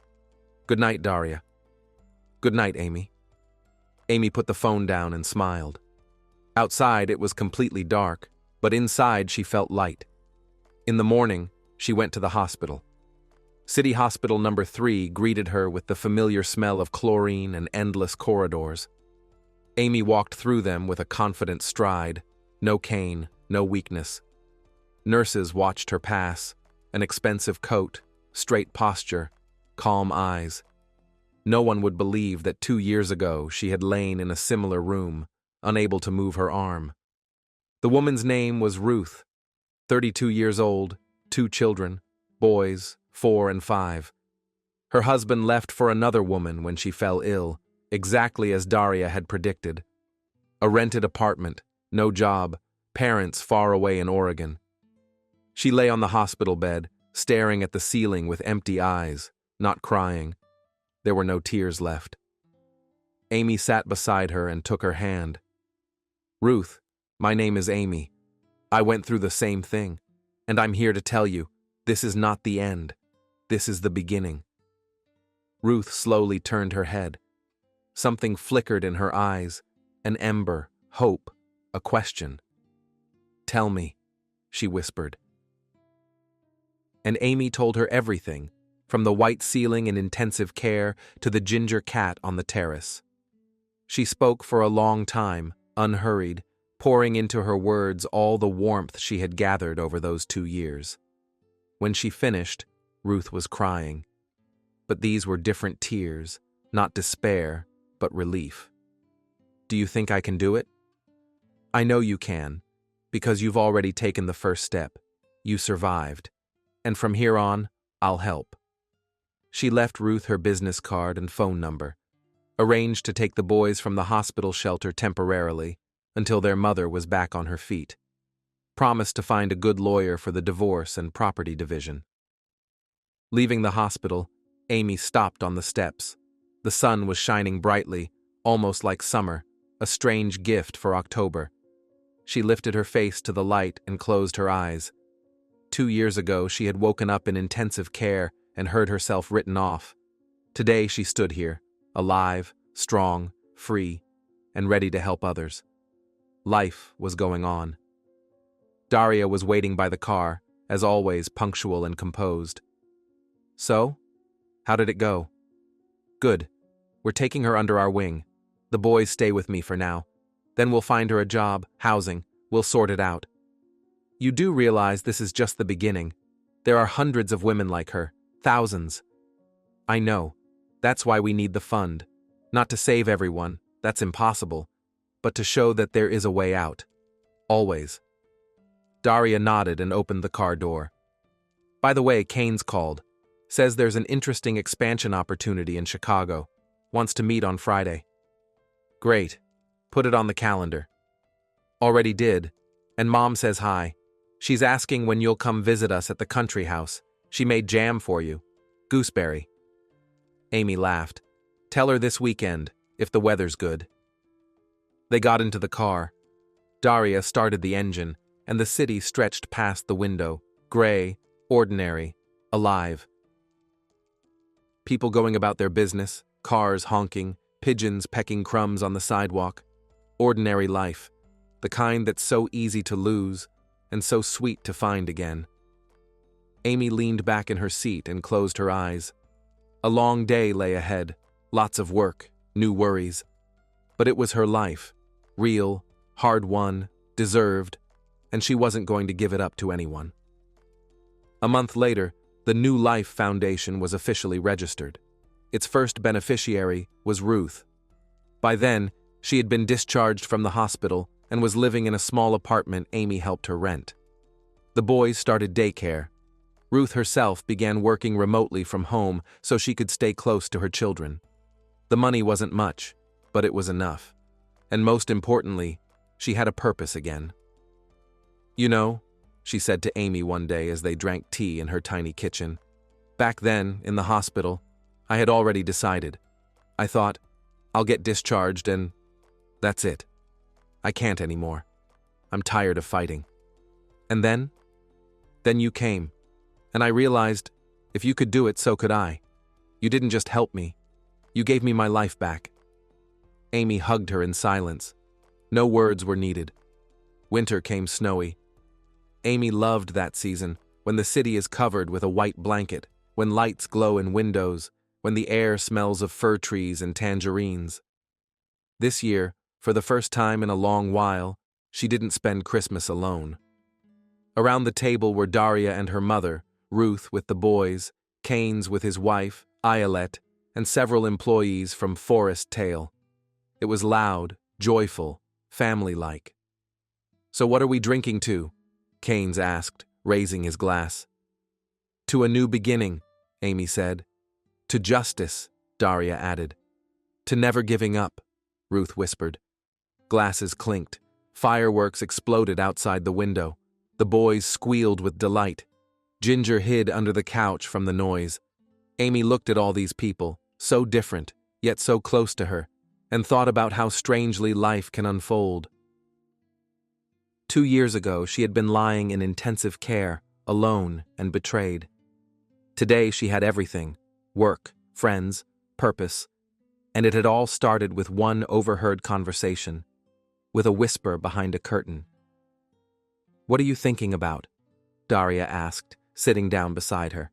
Good night, Daria. Good night, Amy. Amy put the phone down and smiled. Outside, it was completely dark, but inside she felt light. In the morning, she went to the hospital. City Hospital number 3 greeted her with the familiar smell of chlorine and endless corridors. Amy walked through them with a confident stride, no cane, no weakness. Nurses watched her pass, an expensive coat, straight posture, calm eyes. No one would believe that 2 years ago she had lain in a similar room, unable to move her arm. The woman's name was Ruth, 32 years old, 2 children, boys, 4 and 5. Her husband left for another woman when she fell ill, exactly as Daria had predicted. A rented apartment, no job, parents far away in Oregon. She lay on the hospital bed, staring at the ceiling with empty eyes, not crying. There were no tears left. Amy sat beside her and took her hand. Ruth, my name is Amy. I went through the same thing, and I'm here to tell you, this is not the end. This is the beginning. Ruth slowly turned her head. Something flickered in her eyes, an ember, hope, a question. Tell me, she whispered. And Amy told her everything, from the white ceiling in intensive care to the ginger cat on the terrace. She spoke for a long time, unhurried, pouring into her words all the warmth she had gathered over those 2 years. When she finished, Ruth was crying. But these were different tears, not despair, but relief. Do you think I can do it? I know you can, because you've already taken the first step. You survived. And from here on, I'll help. She left Ruth her business card and phone number, arranged to take the boys from the hospital shelter temporarily until their mother was back on her feet, promised to find a good lawyer for the divorce and property division. Leaving the hospital, Amy stopped on the steps. The sun was shining brightly, almost like summer, a strange gift for October. She lifted her face to the light and closed her eyes. 2 years ago, she had woken up in intensive care and heard herself written off. Today, she stood here, alive, strong, free, and ready to help others. Life was going on. Daria was waiting by the car, as always punctual and composed. So, how did it go? Good. We're taking her under our wing. The boys stay with me for now. Then we'll find her a job, housing. We'll sort it out. You do realize this is just the beginning. There are hundreds of women like her. Thousands. I know. That's why we need the fund. Not to save everyone. That's impossible. But to show that there is a way out. Always. Daria nodded and opened the car door. By the way, Kane's called. Says there's an interesting expansion opportunity in Chicago. Wants to meet on Friday. Great. Put it on the calendar. Already did. And Mom says hi. She's asking when you'll come visit us at the country house. She made jam for you. Gooseberry. Amy laughed. Tell her this weekend, if the weather's good. They got into the car. Daria started the engine, and the city stretched past the window, gray, ordinary, alive. People going about their business, cars honking, pigeons pecking crumbs on the sidewalk. Ordinary life, the kind that's so easy to lose and so sweet to find again. Amy leaned back in her seat and closed her eyes. A long day lay ahead, lots of work, new worries. But it was her life, real, hard-won, deserved, and she wasn't going to give it up to anyone. A month later, the New Life Foundation was officially registered. Its first beneficiary was Ruth. By then, she had been discharged from the hospital and was living in a small apartment Amy helped her rent. The boys started daycare. Ruth herself began working remotely from home so she could stay close to her children. The money wasn't much, but it was enough. And most importantly, She had a purpose again. "You know," she said to Amy one day as they drank tea in her tiny kitchen, "back then, in the hospital, I had already decided. I thought, I'll get discharged and that's it. I can't anymore. I'm tired of fighting. And then you came, and I realized, if you could do it, so could I. You didn't just help me. You gave me my life back." Amy hugged her in silence. No words were needed. Winter came snowy. Amy loved that season, when the city is covered with a white blanket, when lights glow in windows, when the air smells of fir trees and tangerines. This year, for the first time in a long while, she didn't spend Christmas alone. Around the table were Daria and her mother, Ruth with the boys, Keynes with his wife, Ayelet, and several employees from Forest Tale. It was loud, joyful, family-like. "So what are we drinking to?" Keynes asked, raising his glass. "To a new beginning," Amy said. "To justice," Daria added. "To never giving up," Ruth whispered. Glasses clinked. Fireworks exploded outside the window. The boys squealed with delight. Ginger hid under the couch from the noise. Amy looked at all these people, so different, yet so close to her, and thought about how strangely life can unfold. 2 years ago, she had been lying in intensive care, alone and betrayed. Today, she had everything: work, friends, purpose, and it had all started with one overheard conversation, with a whisper behind a curtain. "What are you thinking about?" Daria asked, sitting down beside her.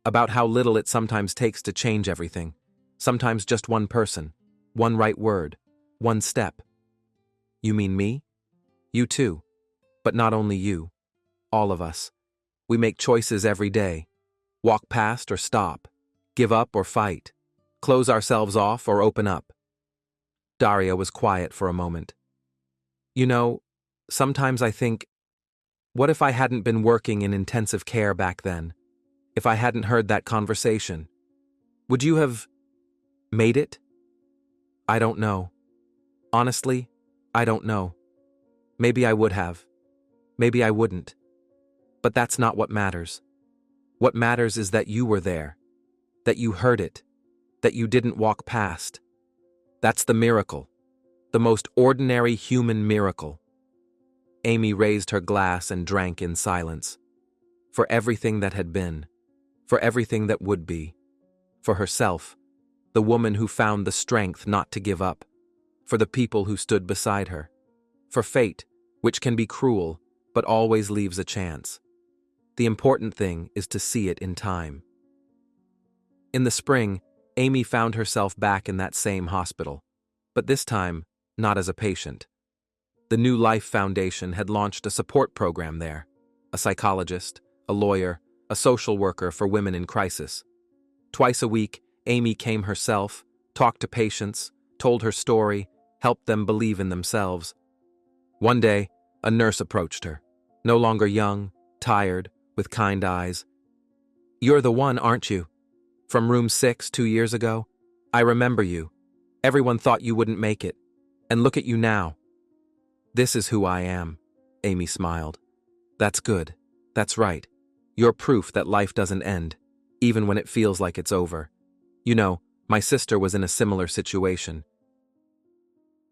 "About how little it sometimes takes to change everything. Sometimes just one person, one right word, one step." "You mean me?" "You too. But not only you. All of us. We make choices every day. Walk past or stop. Give up or fight. Close ourselves off or open up." Daria was quiet for a moment. "You know, sometimes I think, what if I hadn't been working in intensive care back then? If I hadn't heard that conversation? Would you have made it? I don't know. Honestly, I don't know. Maybe I would have. Maybe I wouldn't. But that's not what matters. What matters is that you were there, that you heard it, that you didn't walk past. That's the miracle, the most ordinary human miracle." Amy raised her glass and drank in silence. For everything that had been, for everything that would be, for herself, the woman who found the strength not to give up, for the people who stood beside her, for fate, which can be cruel, but always leaves a chance. The important thing is to see it in time. In the spring, Amy found herself back in that same hospital, but this time, not as a patient. The New Life Foundation had launched a support program there: a psychologist, a lawyer, a social worker for women in crisis. Twice a week, Amy came herself, talked to patients, told her story, helped them believe in themselves. One day, a nurse approached her, no longer young, tired, with kind eyes. "You're the one, aren't you? From room 6 2 years ago? I remember you. Everyone thought you wouldn't make it. And look at you now." "This is who I am," Amy smiled. "That's good. That's right. You're proof that life doesn't end, even when it feels like it's over. You know, my sister was in a similar situation.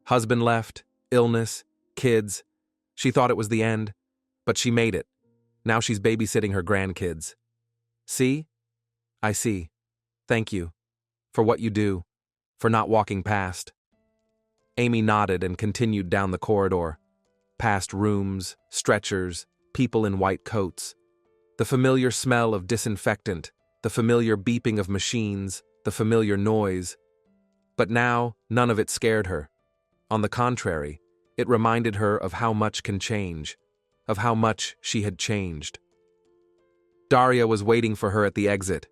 Husband left, illness, kids. She thought it was the end, but she made it. Now she's babysitting her grandkids. See? I see. Thank you. For what you do. For not walking past." Amy nodded and continued down the corridor. Past rooms, stretchers, people in white coats. The familiar smell of disinfectant, the familiar beeping of machines, the familiar noise. But now, none of it scared her. On the contrary, it reminded her of how much can change, of how much she had changed. Daria was waiting for her at the exit,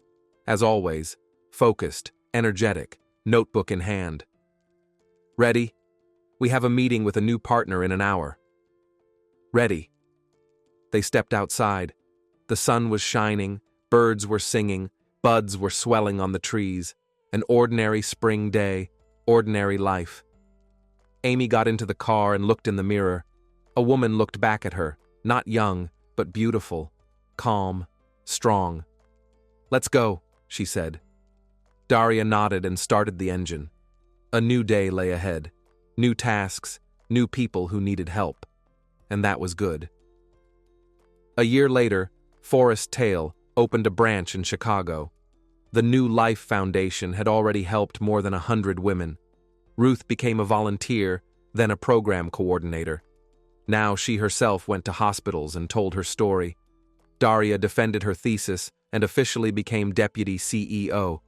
as always, focused, energetic, notebook in hand. "Ready? We have a meeting with a new partner in an hour." "Ready." They stepped outside. The sun was shining, birds were singing, buds were swelling on the trees. An ordinary spring day, ordinary life. Amy got into the car and looked in the mirror. A woman looked back at her, not young, but beautiful, calm, strong. "Let's go," she said. Daria nodded and started the engine. A new day lay ahead. New tasks, new people who needed help. And that was good. A year later, Forest Tale opened a branch in Chicago. The New Life Foundation had already helped more than 100 women. Ruth became a volunteer, then a program coordinator. Now she herself went to hospitals and told her story. Daria defended her thesis and officially became deputy CEO.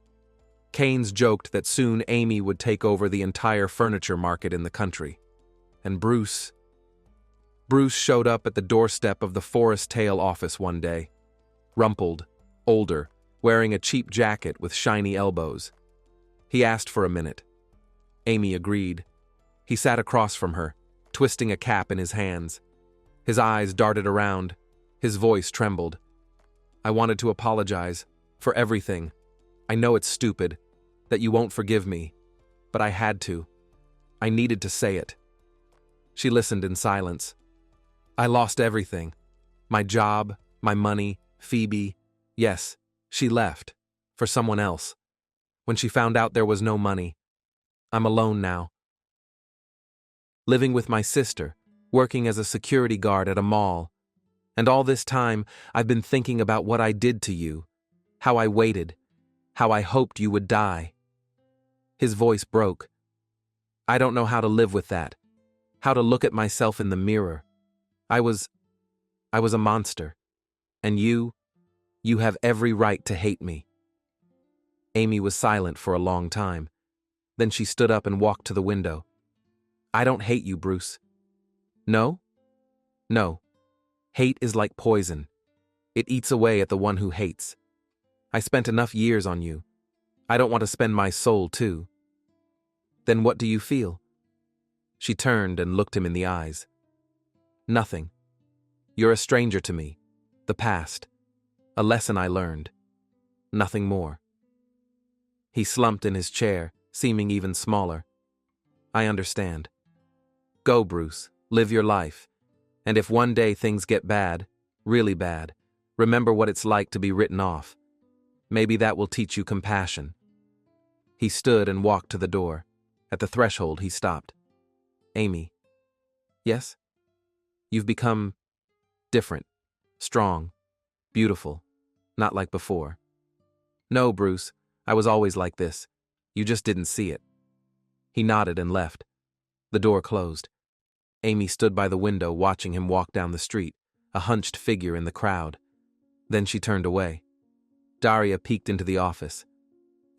Keynes joked that soon Amy would take over the entire furniture market in the country. And Bruce showed up at the doorstep of the Forest Tale office one day. Rumpled, older, wearing a cheap jacket with shiny elbows. He asked for a minute. Amy agreed. He sat across from her, twisting a cap in his hands. His eyes darted around. His voice trembled. "I wanted to apologize for everything. I know it's stupid, that you won't forgive me, but I had to. I needed to say it." She listened in silence. "I lost everything. My job, my money, Phoebe. Yes, she left. For someone else. When she found out there was no money. I'm alone now. Living with my sister, working as a security guard at a mall. And all this time, I've been thinking about what I did to you. How I waited. How I hoped you would die." His voice broke. "I don't know how to live with that. How to look at myself in the mirror. I was a monster. And you have every right to hate me." Amy was silent for a long time. Then she stood up and walked to the window. "I don't hate you, Bruce." "No? No. Hate is like poison. It eats away at the one who hates. I spent enough years on you. I don't want to spend my soul too." "Then what do you feel?" She turned and looked him in the eyes. "Nothing. You're a stranger to me. The past. A lesson I learned. Nothing more." He slumped in his chair, seeming even smaller. "I understand. Go, Bruce. Live your life. And if one day things get bad, really bad, remember what it's like to be written off. Maybe that will teach you compassion." He stood and walked to the door. At the threshold, he stopped. "Amy." "Yes?" "You've become different, strong, beautiful, not like before." "No, Bruce, I was always like this. You just didn't see it." He nodded and left. The door closed. Amy stood by the window watching him walk down the street, a hunched figure in the crowd. Then she turned away. Daria peeked into the office.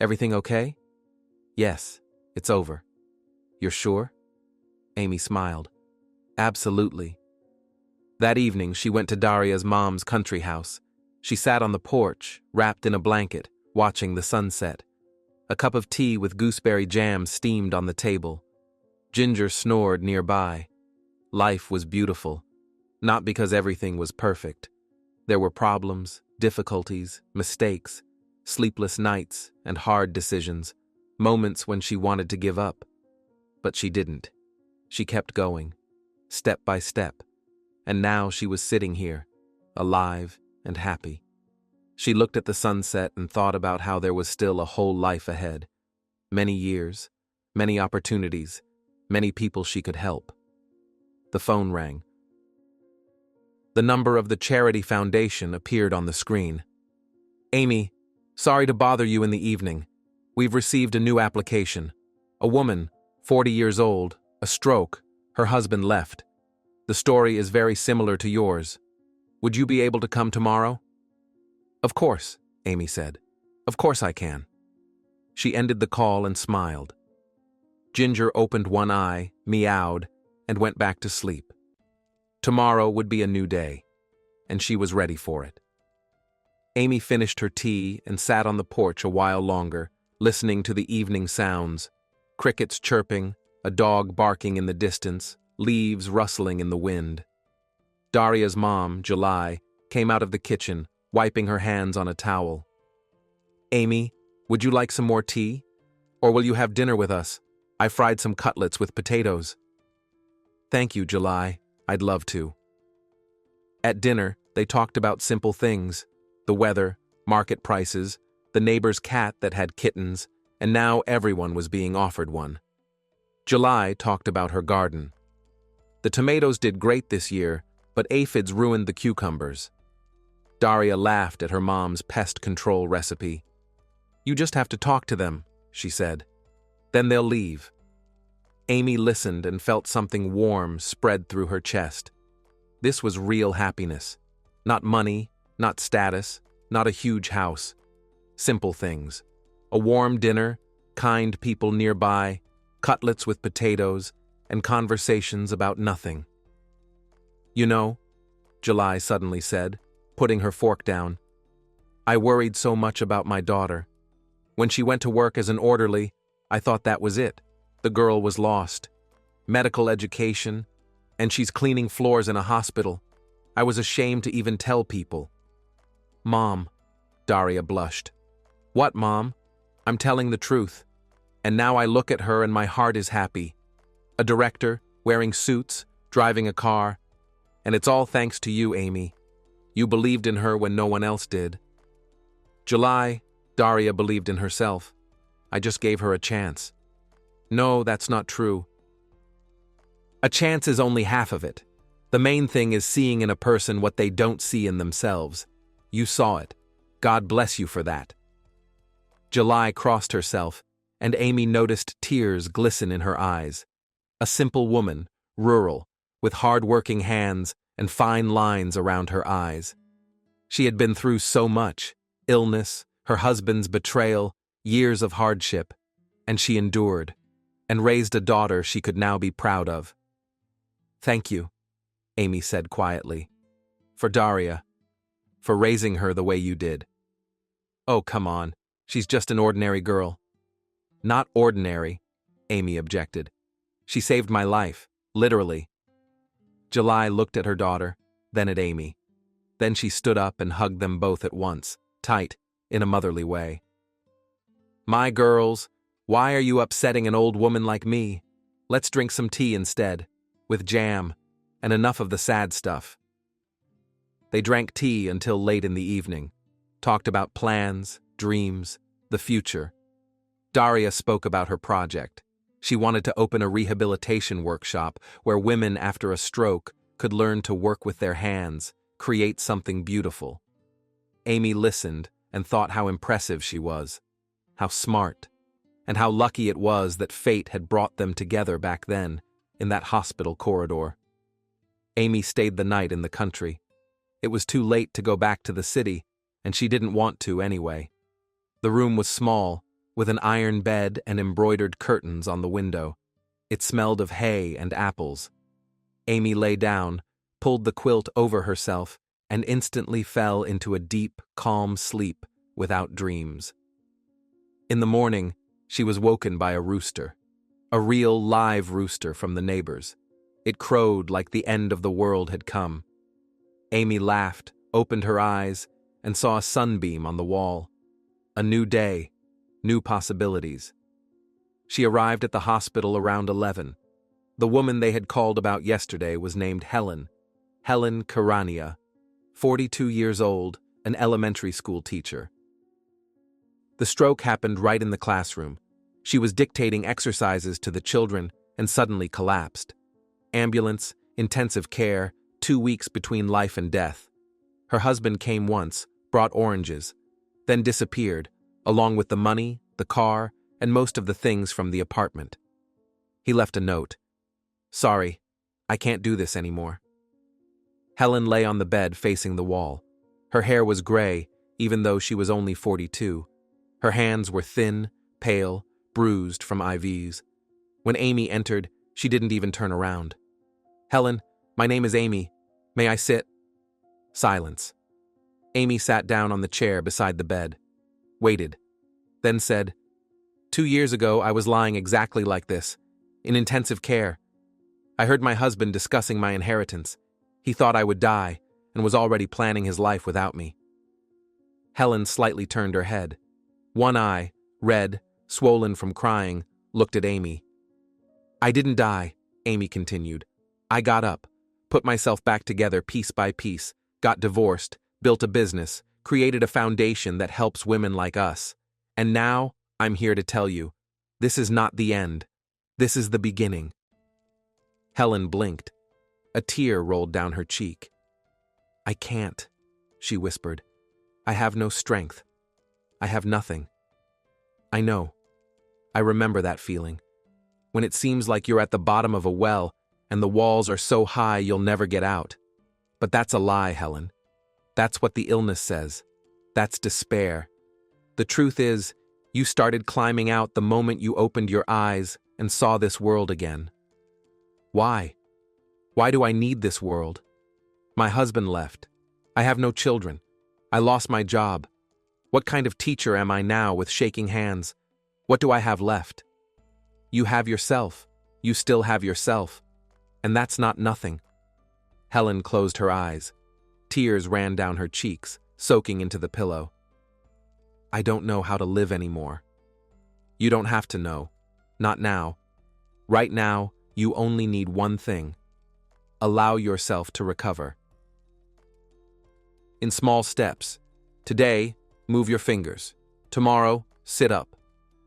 "Everything okay?" "Yes, it's over." "You're sure?" Amy smiled. "Absolutely." That evening, she went to Daria's mom's country house. She sat on the porch, wrapped in a blanket, watching the sunset. A cup of tea with gooseberry jam steamed on the table. Ginger snored nearby. Life was beautiful, not because everything was perfect. There were problems, difficulties, mistakes, sleepless nights, and hard decisions, moments when she wanted to give up. But she didn't. She kept going, step by step, and now she was sitting here, alive and happy. She looked at the sunset and thought about how there was still a whole life ahead. Many years, many opportunities, many people she could help. The phone rang. The number of the charity foundation appeared on the screen. "Amy, sorry to bother you in the evening. We've received a new application. A woman, 40 years old, a stroke, her husband left. The story is very similar to yours. Would you be able to come tomorrow?" "Of course," Amy said. "Of course I can." She ended the call and smiled. Ginger opened one eye, meowed, and went back to sleep. Tomorrow would be a new day, and she was ready for it. Amy finished her tea and sat on the porch a while longer, listening to the evening sounds, crickets chirping, a dog barking in the distance, leaves rustling in the wind. Daria's mom, July, came out of the kitchen, wiping her hands on a towel. "Amy, would you like some more tea? Or will you have dinner with us? I fried some cutlets with potatoes." Thank you, July. I'd love to. At dinner, they talked about simple things: the weather, market prices, the neighbor's cat that had kittens, and now everyone was being offered one. July talked about her garden. The tomatoes did great this year, but aphids ruined the cucumbers. Daria laughed at her mom's pest control recipe. You just have to talk to them, she said. Then they'll leave. Amy listened and felt something warm spread through her chest. This was real happiness. Not money, not status, not a huge house. Simple things. A warm dinner, kind people nearby, cutlets with potatoes, and conversations about nothing. You know, July suddenly said, putting her fork down, I worried so much about my daughter. When she went to work as an orderly, I thought that was it. The girl was lost. Medical education, and she's cleaning floors in a hospital. I was ashamed to even tell people. Mom, Daria blushed. What, Mom? I'm telling the truth. And now I look at her and my heart is happy. A director, wearing suits, driving a car. And it's all thanks to you, Amy. You believed in her when no one else did. July, Daria believed in herself. I just gave her a chance. No, that's not true. A chance is only half of it. The main thing is seeing in a person what they don't see in themselves. You saw it. God bless you for that. July crossed herself, and Amy noticed tears glisten in her eyes. A simple woman, rural, with hard-working hands and fine lines around her eyes. She had been through so much: illness, her husband's betrayal, years of hardship, and she endured, and raised a daughter she could now be proud of. Thank you, Amy said quietly, for Daria, for raising her the way you did. Oh, come on, she's just an ordinary girl. Not ordinary, Amy objected. She saved my life, literally. July looked at her daughter, then at Amy. Then she stood up and hugged them both at once, tight, in a motherly way. My girls, why are you upsetting an old woman like me? Let's drink some tea instead, with jam, and enough of the sad stuff. They drank tea until late in the evening, talked about plans, dreams, the future. Daria spoke about her project. She wanted to open a rehabilitation workshop where women after a stroke could learn to work with their hands, create something beautiful. Amy listened and thought how impressive she was, how smart, and how lucky it was that fate had brought them together back then, in that hospital corridor. Amy stayed the night in the country. It was too late to go back to the city, and she didn't want to anyway. The room was small, with an iron bed and embroidered curtains on the window. It smelled of hay and apples. Amy lay down, pulled the quilt over herself, and instantly fell into a deep, calm sleep without dreams. In the morning, she was woken by a rooster. A real live rooster from the neighbors. It crowed like the end of the world had come. Amy laughed, opened her eyes, and saw a sunbeam on the wall. A new day, new possibilities. She arrived at the hospital around 11. The woman they had called about yesterday was named Helen Karania, 42 years old, an elementary school teacher. The stroke happened right in the classroom. She was dictating exercises to the children and suddenly collapsed. Ambulance, intensive care, 2 weeks between life and death. Her husband came once, brought oranges, then disappeared, along with the money, the car, and most of the things from the apartment. He left a note. Sorry, I can't do this anymore. Helen lay on the bed facing the wall. Her hair was gray, even though she was only 42. Her hands were thin, pale, bruised from IVs. When Amy entered, she didn't even turn around. Helen, my name is Amy. May I sit? Silence. Amy sat down on the chair beside the bed, waited, then said, 2 years ago I was lying exactly like this, in intensive care. I heard my husband discussing my inheritance. He thought I would die and was already planning his life without me. Helen slightly turned her head. One eye, red, swollen from crying, looked at Amy. I didn't die, Amy continued. I got up, put myself back together piece by piece, got divorced, built a business, created a foundation that helps women like us. And now, I'm here to tell you, this is not the end. This is the beginning. Helen blinked. A tear rolled down her cheek. I can't, she whispered. I have no strength. I have nothing. I know. I remember that feeling. When it seems like you're at the bottom of a well and the walls are so high you'll never get out. But that's a lie, Helen. That's what the illness says. That's despair. The truth is, you started climbing out the moment you opened your eyes and saw this world again. Why? Why do I need this world? My husband left. I have no children. I lost my job. What kind of teacher am I now with shaking hands? What do I have left? You have yourself. You still have yourself. And that's not nothing. Helen closed her eyes. Tears ran down her cheeks, soaking into the pillow. I don't know how to live anymore. You don't have to know. Not now. Right now, you only need one thing. Allow yourself to recover. In small steps. Today, move your fingers. Tomorrow, sit up.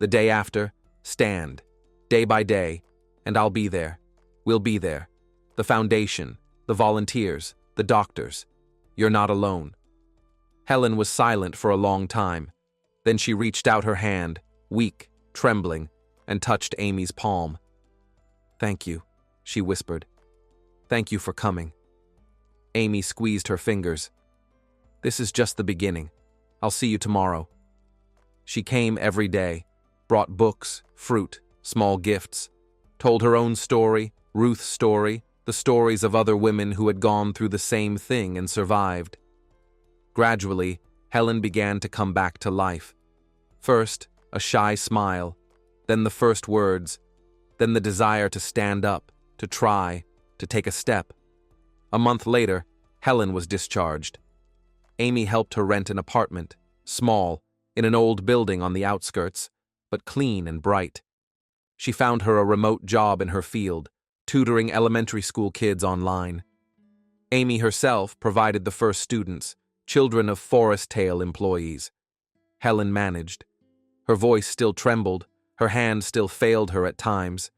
The day after, stand. Day by day, and I'll be there. We'll be there. The foundation, the volunteers, the doctors. You're not alone. Helen was silent for a long time. Then she reached out her hand, weak, trembling, and touched Amy's palm. Thank you, she whispered. Thank you for coming. Amy squeezed her fingers. This is just the beginning. I'll see you tomorrow. She came every day, brought books, fruit, small gifts, told her own story, Ruth's story, the stories of other women who had gone through the same thing and survived. Gradually, Helen began to come back to life. First, a shy smile, then the first words, then the desire to stand up, to try, to take a step. A month later, Helen was discharged. Amy helped her rent an apartment, small, in an old building on the outskirts, but clean and bright. She found her a remote job in her field, tutoring elementary school kids online. Amy herself provided the first students, children of Forest Tail employees. Helen managed. Her voice still trembled, her hand still failed her at times,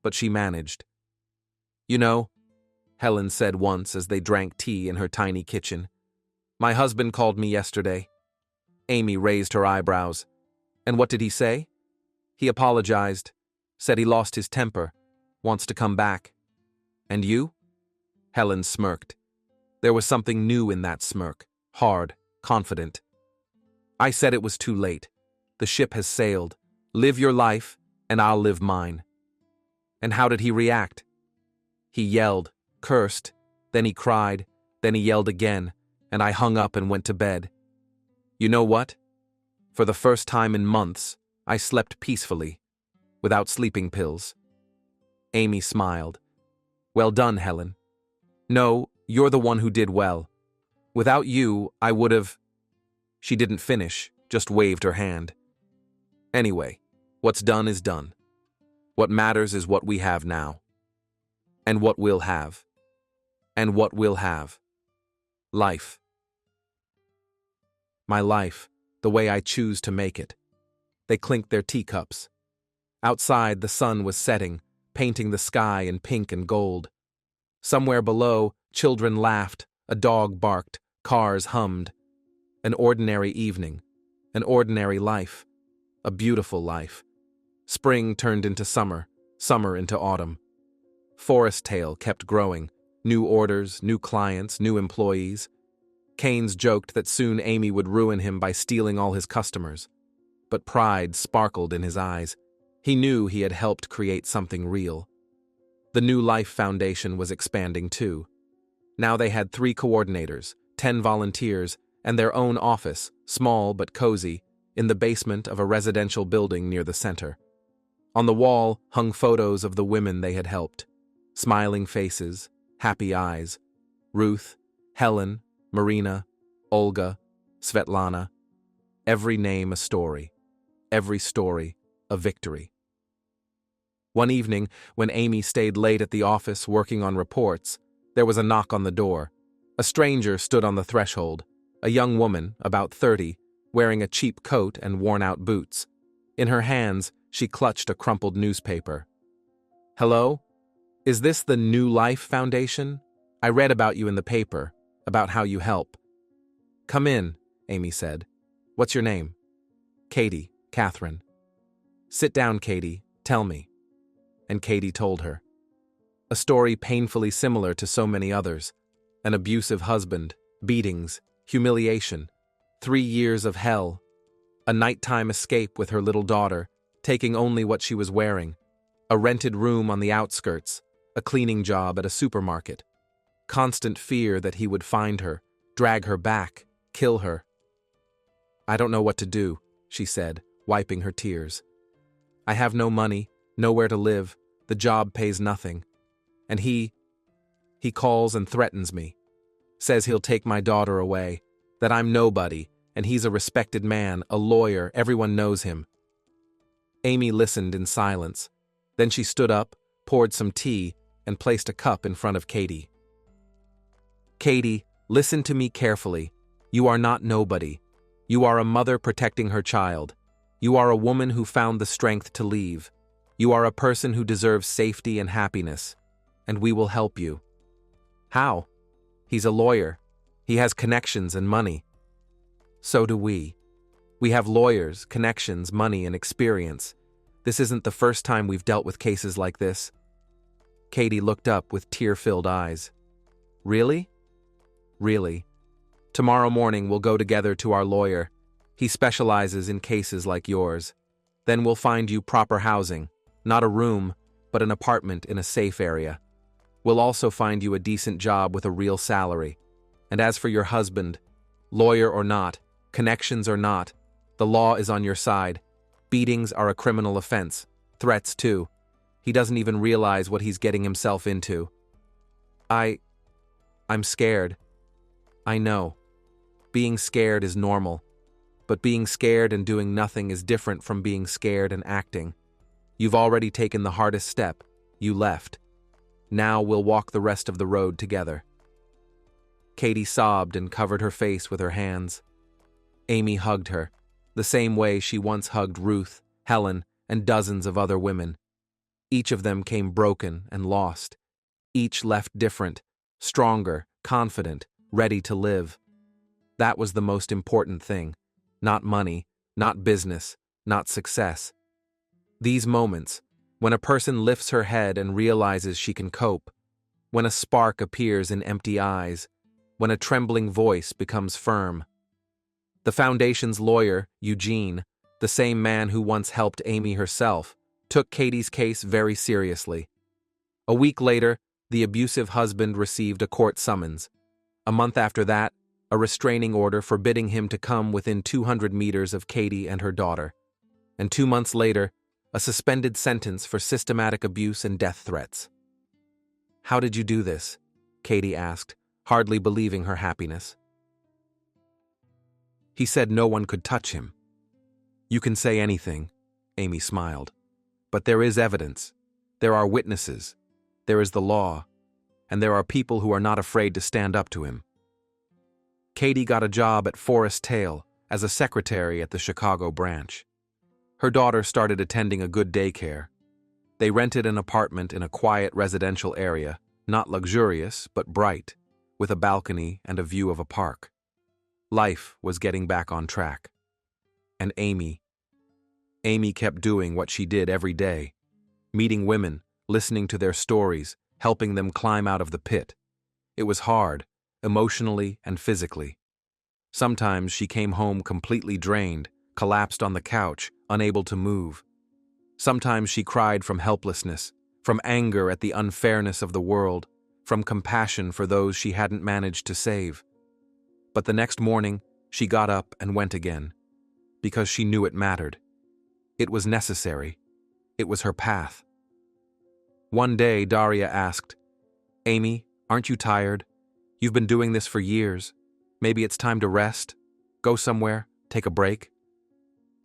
but she managed. You know, Helen said once as they drank tea in her tiny kitchen, my husband called me yesterday. Amy raised her eyebrows. And what did he say? He apologized, said he lost his temper, wants to come back. And you? Helen smirked. There was something new in that smirk, hard, confident. I said it was too late. The ship has sailed. Live your life, and I'll live mine. And how did he react? He yelled, cursed, then he cried, then he yelled again, and I hung up and went to bed. You know what? For the first time in months, I slept peacefully, without sleeping pills. Amy smiled. Well done, Helen. No, you're the one who did well. Without you, I would have... She didn't finish, just waved her hand. Anyway, what's done is done. What matters is what we have now. And what we'll have. And what we'll have. Life. My life, the way I choose to make it. They clinked their teacups. Outside, the sun was setting, painting the sky in pink and gold. Somewhere below, children laughed, a dog barked, cars hummed. An ordinary evening, an ordinary life, a beautiful life. Spring turned into summer, summer into autumn. Forest Tail kept growing, new orders, new clients, new employees. Keynes joked that soon Amy would ruin him by stealing all his customers. But pride sparkled in his eyes. He knew he had helped create something real. The New Life Foundation was expanding too. Now they had 3 coordinators, 10 volunteers, and their own office, small but cozy, in the basement of a residential building near the center. On the wall hung photos of the women they had helped. Smiling faces, happy eyes. Ruth, Helen, Marina, Olga, Svetlana. Every name a story. Every story a victory. One evening, when Amy stayed late at the office working on reports, there was a knock on the door. A stranger stood on the threshold, a young woman, about 30, wearing a cheap coat and worn-out boots. In her hands, she clutched a crumpled newspaper. "Hello? Is this the New Life Foundation? I read about you in the paper, about how you help." "Come in," Amy said. "What's your name?" "Katie, Catherine." "Sit down, Katie. Tell me." And Katie told her. A story painfully similar to so many others. An abusive husband, beatings, humiliation, 3 years of hell, a nighttime escape with her little daughter, taking only what she was wearing, a rented room on the outskirts, a cleaning job at a supermarket, constant fear that he would find her, drag her back, kill her. "I don't know what to do," she said, wiping her tears. "I have no money, nowhere to live, the job pays nothing. And he calls and threatens me. Says he'll take my daughter away, that I'm nobody, and he's a respected man, a lawyer, everyone knows him." Amy listened in silence. Then she stood up, poured some tea, and placed a cup in front of Katie. "Katie, listen to me carefully. You are not nobody. You are a mother protecting her child. You are a woman who found the strength to leave. You are a person who deserves safety and happiness, and we will help you." "How?" "He's a lawyer. He has connections and money." "So do we. We have lawyers, connections, money, and experience. This isn't the first time we've dealt with cases like this." Katie looked up with tear-filled eyes. "Really?" "Really. Tomorrow morning we'll go together to our lawyer. He specializes in cases like yours. Then we'll find you proper housing, not a room, but an apartment in a safe area. We'll also find you a decent job with a real salary. And as for your husband, lawyer or not, connections or not, the law is on your side. Beatings are a criminal offense, threats too. He doesn't even realize what he's getting himself into." I'm scared." "I know. Being scared is normal. But being scared and doing nothing is different from being scared and acting. You've already taken the hardest step. You left. Now we'll walk the rest of the road together." Katie sobbed and covered her face with her hands. Amy hugged her, the same way she once hugged Ruth, Helen, and dozens of other women. Each of them came broken and lost. Each left different, stronger, confident, ready to live. That was the most important thing. Not money, not business, not success. These moments, when a person lifts her head and realizes she can cope, when a spark appears in empty eyes, when a trembling voice becomes firm. The Foundation's lawyer, Eugene, the same man who once helped Amy herself, took Katie's case very seriously. A week later, the abusive husband received a court summons. A month after that, a restraining order forbidding him to come within 200 meters of Katie and her daughter. And 2 months later, a suspended sentence for systematic abuse and death threats. "How did you do this?" Katie asked, hardly believing her happiness. "He said no one could touch him." "You can say anything," Amy smiled. "But there is evidence. There are witnesses. There is the law. And there are people who are not afraid to stand up to him." Katie got a job at Forest Tail as a secretary at the Chicago branch. Her daughter started attending a good daycare. They rented an apartment in a quiet residential area, not luxurious, but bright, with a balcony and a view of a park. Life was getting back on track. And Amy kept doing what she did every day, meeting women, listening to their stories, helping them climb out of the pit. It was hard, emotionally and physically. Sometimes she came home completely drained, collapsed on the couch, unable to move. Sometimes she cried from helplessness, from anger at the unfairness of the world, from compassion for those she hadn't managed to save. But the next morning, she got up and went again, because she knew it mattered. It was necessary. It was her path. One day, Daria asked, "Amy, aren't you tired? You've been doing this for years. Maybe it's time to rest? Go somewhere? Take a break?"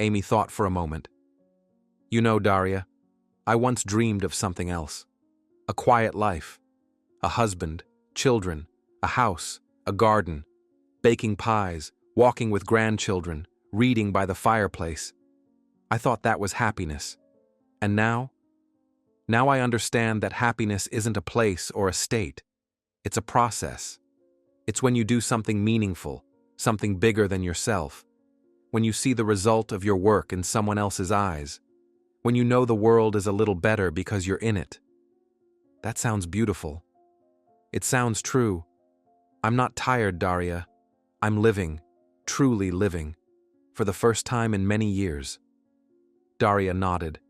Amy thought for a moment. "You know, Daria, I once dreamed of something else. A quiet life. A husband, children, a house, a garden, baking pies, walking with grandchildren, reading by the fireplace. I thought that was happiness. And now? Now I understand that happiness isn't a place or a state. It's a process. It's when you do something meaningful, something bigger than yourself. When you see the result of your work in someone else's eyes. When you know the world is a little better because you're in it. That sounds beautiful. It sounds true. I'm not tired, Daria. I'm living, truly living, for the first time in many years. Daria nodded.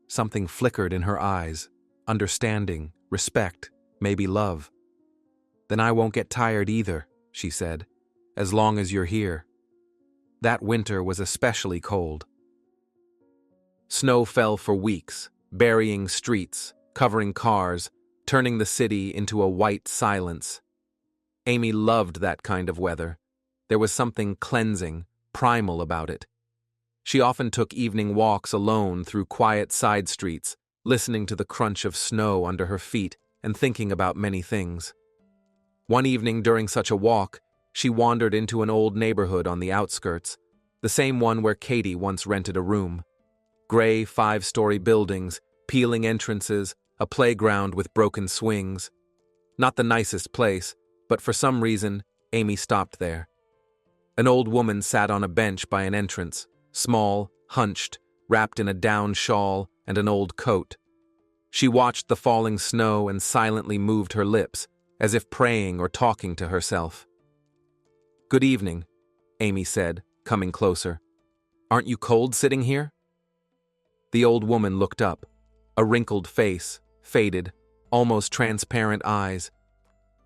Something flickered in her eyes. Understanding, respect, maybe love. Then I won't get tired either, she said, as long as you're here. That winter was especially cold. Snow fell for weeks, burying streets, covering cars, turning the city into a white silence. Amy loved that kind of weather. There was something cleansing, primal about it. She often took evening walks alone through quiet side streets, listening to the crunch of snow under her feet and thinking about many things. One evening during such a walk, she wandered into an old neighborhood on the outskirts, the same one where Katie once rented a room. Gray 5-story buildings, peeling entrances, a playground with broken swings. Not the nicest place, but for some reason, Amy stopped there. An old woman sat on a bench by an entrance, small, hunched, wrapped in a down shawl and an old coat. She watched the falling snow and silently moved her lips, as if praying or talking to herself. "Good evening," Amy said, coming closer. "Aren't you cold sitting here?" The old woman looked up, a wrinkled face, faded, almost transparent eyes.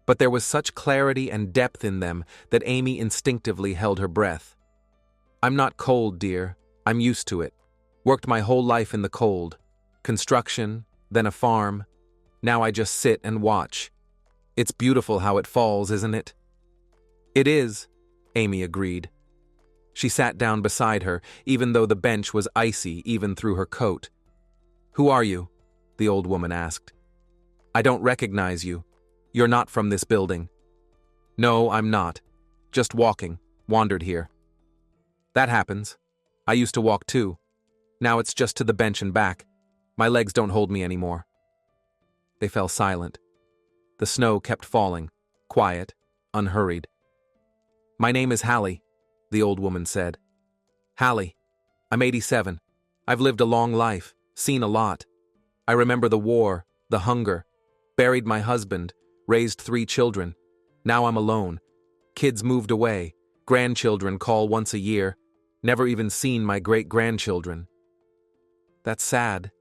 But there was such clarity and depth in them that Amy instinctively held her breath. "I'm not cold, dear. I'm used to it. Worked my whole life in the cold. Construction, then a farm. Now I just sit and watch. It's beautiful how it falls, isn't it?" "It is," Amy agreed. She sat down beside her, even though the bench was icy even through her coat. "Who are you?" the old woman asked. "I don't recognize you. You're not from this building." "No, I'm not. Just walking. Wandered here." "That happens. I used to walk too. Now it's just to the bench and back. My legs don't hold me anymore." They fell silent. The snow kept falling, quiet, unhurried. "My name is Hallie," the old woman said. "Hallie. I'm 87. I've lived a long life, seen a lot. I remember the war, the hunger, buried my husband, raised 3 children. Now I'm alone. Kids moved away, grandchildren call once a year, never even seen my great-grandchildren." "That's sad,"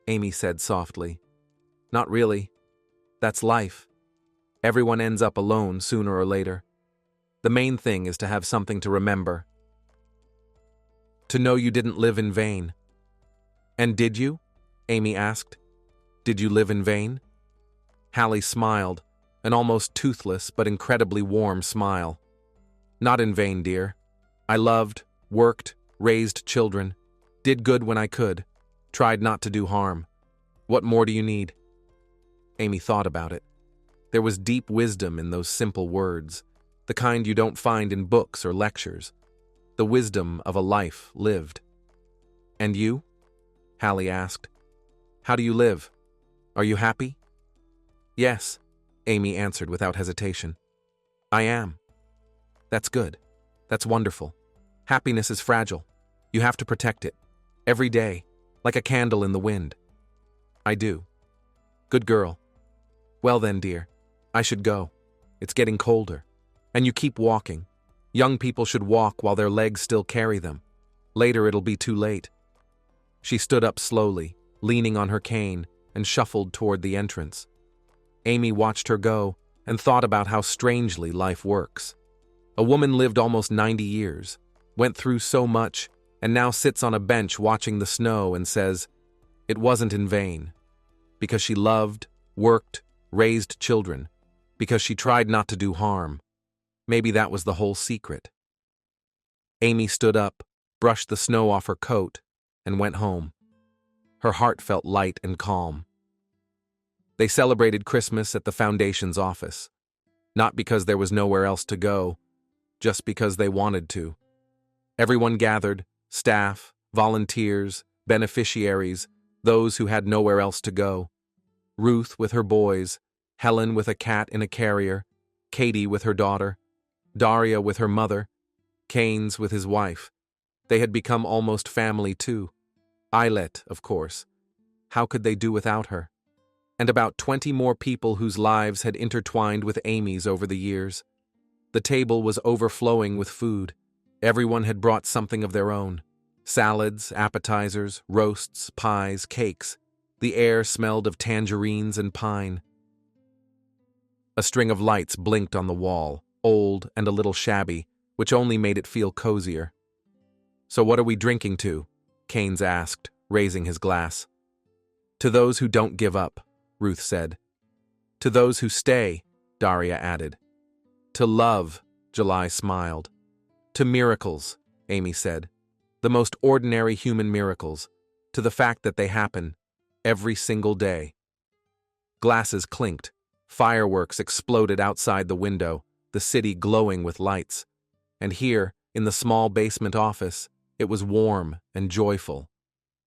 Amy said softly. "Not really. That's life. Everyone ends up alone sooner or later. The main thing is to have something to remember. To know you didn't live in vain." "And did you?" Amy asked. "Did you live in vain?" Hallie smiled, an almost toothless but incredibly warm smile. "Not in vain, dear. I loved, worked, raised children, did good when I could, tried not to do harm. What more do you need?" Amy thought about it. There was deep wisdom in those simple words, the kind you don't find in books or lectures, the wisdom of a life lived. "And you?" Hallie asked. "How do you live? Are you happy?" "Yes," Amy answered without hesitation. "I am." "That's good. That's wonderful. Happiness is fragile. You have to protect it. Every day, like a candle in the wind." "I do." "Good girl. Well then, dear, I should go. It's getting colder. And you keep walking. Young people should walk while their legs still carry them. Later it'll be too late." She stood up slowly, leaning on her cane, and shuffled toward the entrance. Amy watched her go and thought about how strangely life works. A woman lived almost 90 years, went through so much, and now sits on a bench watching the snow and says, it wasn't in vain. Because she loved, worked, raised children, because she tried not to do harm. Maybe that was the whole secret. Amy stood up, brushed the snow off her coat, and went home. Her heart felt light and calm. They celebrated Christmas at the Foundation's office. Not because there was nowhere else to go, just because they wanted to. Everyone gathered, staff, volunteers, beneficiaries, those who had nowhere else to go. Ruth with her boys, Helen with a cat in a carrier, Katie with her daughter, Daria with her mother, Keynes with his wife. They had become almost family too. Eilert, of course. How could they do without her? And about 20 more people whose lives had intertwined with Amy's over the years. The table was overflowing with food. Everyone had brought something of their own. Salads, appetizers, roasts, pies, cakes. The air smelled of tangerines and pine. A string of lights blinked on the wall, old and a little shabby, which only made it feel cozier. "So what are we drinking to?" Keynes asked, raising his glass. "To those who don't give up," Ruth said. "To those who stay," Daria added. "To love," July smiled. "To miracles," Amy said. "The most ordinary human miracles. To the fact that they happen every single day." Glasses clinked. Fireworks exploded outside the window, the city glowing with lights. And here, in the small basement office, it was warm and joyful.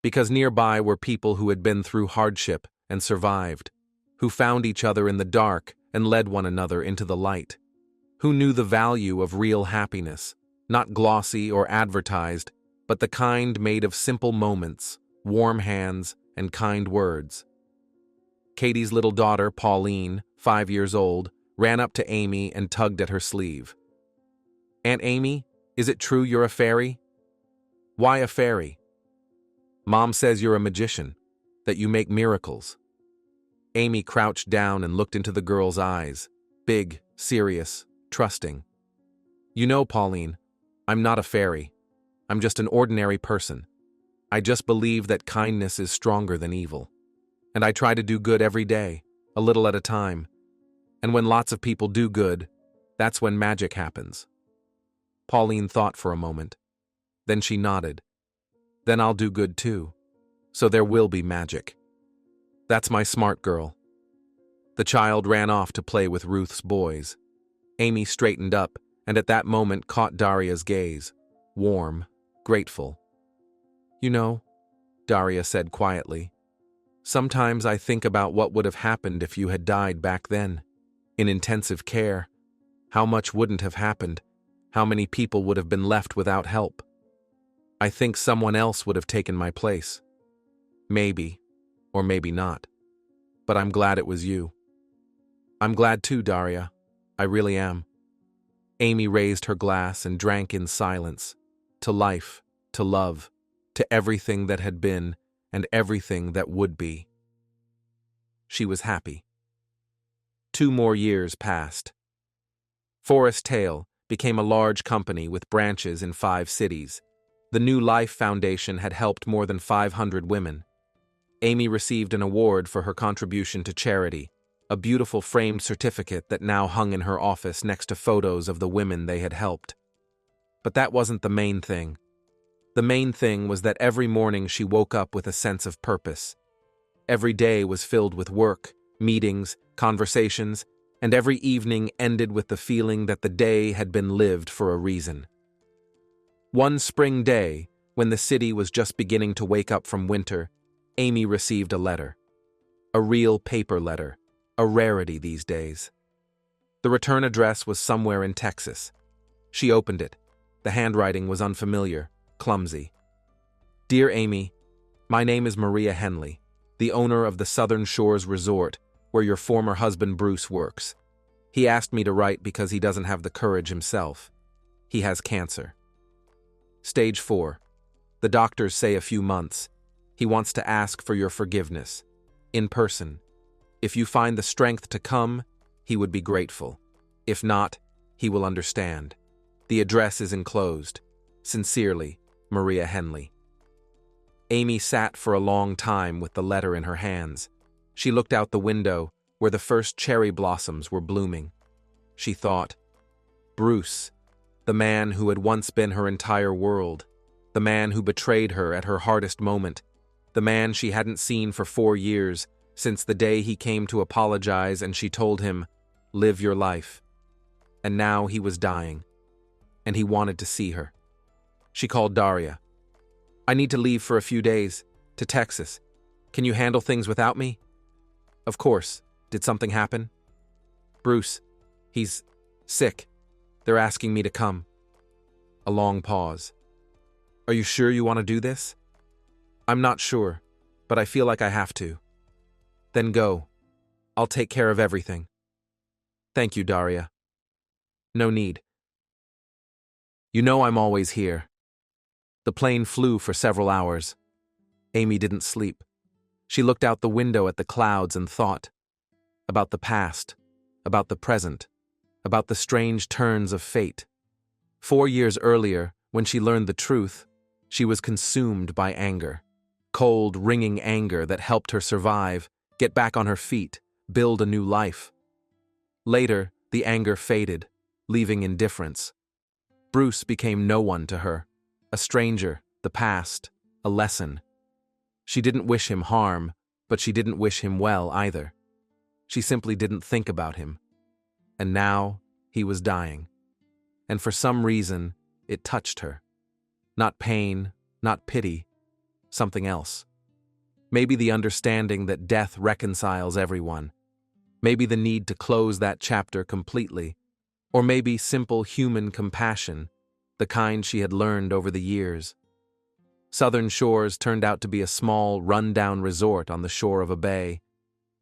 Because nearby were people who had been through hardship and survived, who found each other in the dark and led one another into the light, who knew the value of real happiness, not glossy or advertised, but the kind made of simple moments, warm hands, and kind words. Katie's little daughter, Pauline, 5 years old, ran up to Amy and tugged at her sleeve. "Aunt Amy, is it true you're a fairy?" "Why a fairy?" "Mom says you're a magician, that you make miracles." Amy crouched down and looked into the girl's eyes, big, serious, trusting. "You know, Pauline, I'm not a fairy. I'm just an ordinary person. I just believe that kindness is stronger than evil. And I try to do good every day, a little at a time. And when lots of people do good, that's when magic happens." Pauline thought for a moment. Then she nodded. "Then I'll do good too. So there will be magic. That's my smart girl." The child ran off to play with Ruth's boys. Amy straightened up and at that moment caught Daria's gaze, warm, grateful. "You know," Daria said quietly, "sometimes I think about what would have happened if you had died back then, in intensive care. How much wouldn't have happened? How many people would have been left without help? I think someone else would have taken my place. Maybe, or maybe not. But I'm glad it was you." "I'm glad too, Daria. I really am." Amy raised her glass and drank in silence. To life, to love, to everything that had been and everything that would be. She was happy. 2 more years passed. Forest Tale became a large company with branches in 5 cities. The New Life Foundation had helped more than 500 women. Amy received an award for her contribution to charity, a beautiful framed certificate that now hung in her office next to photos of the women they had helped. But that wasn't the main thing. The main thing was that every morning she woke up with a sense of purpose. Every day was filled with work, meetings, conversations, and every evening ended with the feeling that the day had been lived for a reason. One spring day, when the city was just beginning to wake up from winter, Amy received a letter. A real paper letter, a rarity these days. The return address was somewhere in Texas. She opened it. The handwriting was unfamiliar, clumsy. "Dear Amy, my name is Maria Henley, the owner of the Southern Shores Resort, where your former husband Bruce works. He asked me to write because he doesn't have the courage himself. He has cancer. Stage 4. The doctors say a few months. He wants to ask for your forgiveness. In person. If you find the strength to come, he would be grateful. If not, he will understand. The address is enclosed. Sincerely, Maria Henley." Amy sat for a long time with the letter in her hands. She looked out the window, where the first cherry blossoms were blooming. She thought, Bruce, the man who had once been her entire world, the man who betrayed her at her hardest moment, the man she hadn't seen for 4 years, since the day he came to apologize and she told him, "Live your life." And now he was dying, and he wanted to see her. She called Daria. "I need to leave for a few days, to Texas. Can you handle things without me?" "Of course. Did something happen?" "Bruce, he's sick. They're asking me to come." A long pause. "Are you sure you want to do this?" "I'm not sure, but I feel like I have to." "Then go. I'll take care of everything." "Thank you, Daria." "No need. You know I'm always here." The plane flew for several hours. Amy didn't sleep. She looked out the window at the clouds and thought about the past, about the present, about the strange turns of fate. 4 years earlier, when she learned the truth, she was consumed by anger. Cold, ringing anger that helped her survive, get back on her feet, build a new life. Later, the anger faded, leaving indifference. Bruce became no one to her, a stranger, the past, a lesson. She didn't wish him harm, but she didn't wish him well either. She simply didn't think about him. And now, he was dying. And for some reason, it touched her. Not pain, not pity, something else. Maybe the understanding that death reconciles everyone. Maybe the need to close that chapter completely. Or maybe simple human compassion, the kind she had learned over the years. Southern Shores turned out to be a small, run-down resort on the shore of a bay.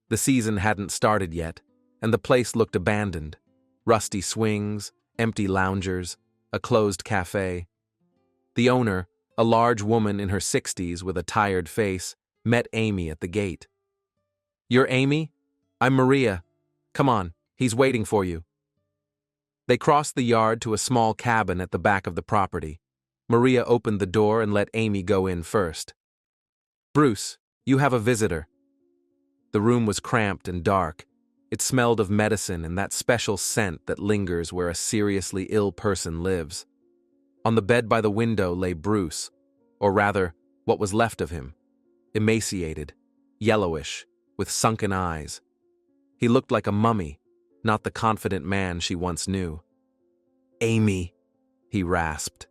The season hadn't started yet, and the place looked abandoned. Rusty swings, empty loungers, a closed cafe. The owner, a large woman in her 60s with a tired face, met Amy at the gate. "You're Amy? I'm Maria. Come on, he's waiting for you." They crossed the yard to a small cabin at the back of the property. Maria opened the door and let Amy go in first. "Bruce, you have a visitor." The room was cramped and dark. It smelled of medicine and that special scent that lingers where a seriously ill person lives. On the bed by the window lay Bruce, or rather, what was left of him, emaciated, yellowish, with sunken eyes. He looked like a mummy, not the confident man she once knew. "Amy," he rasped.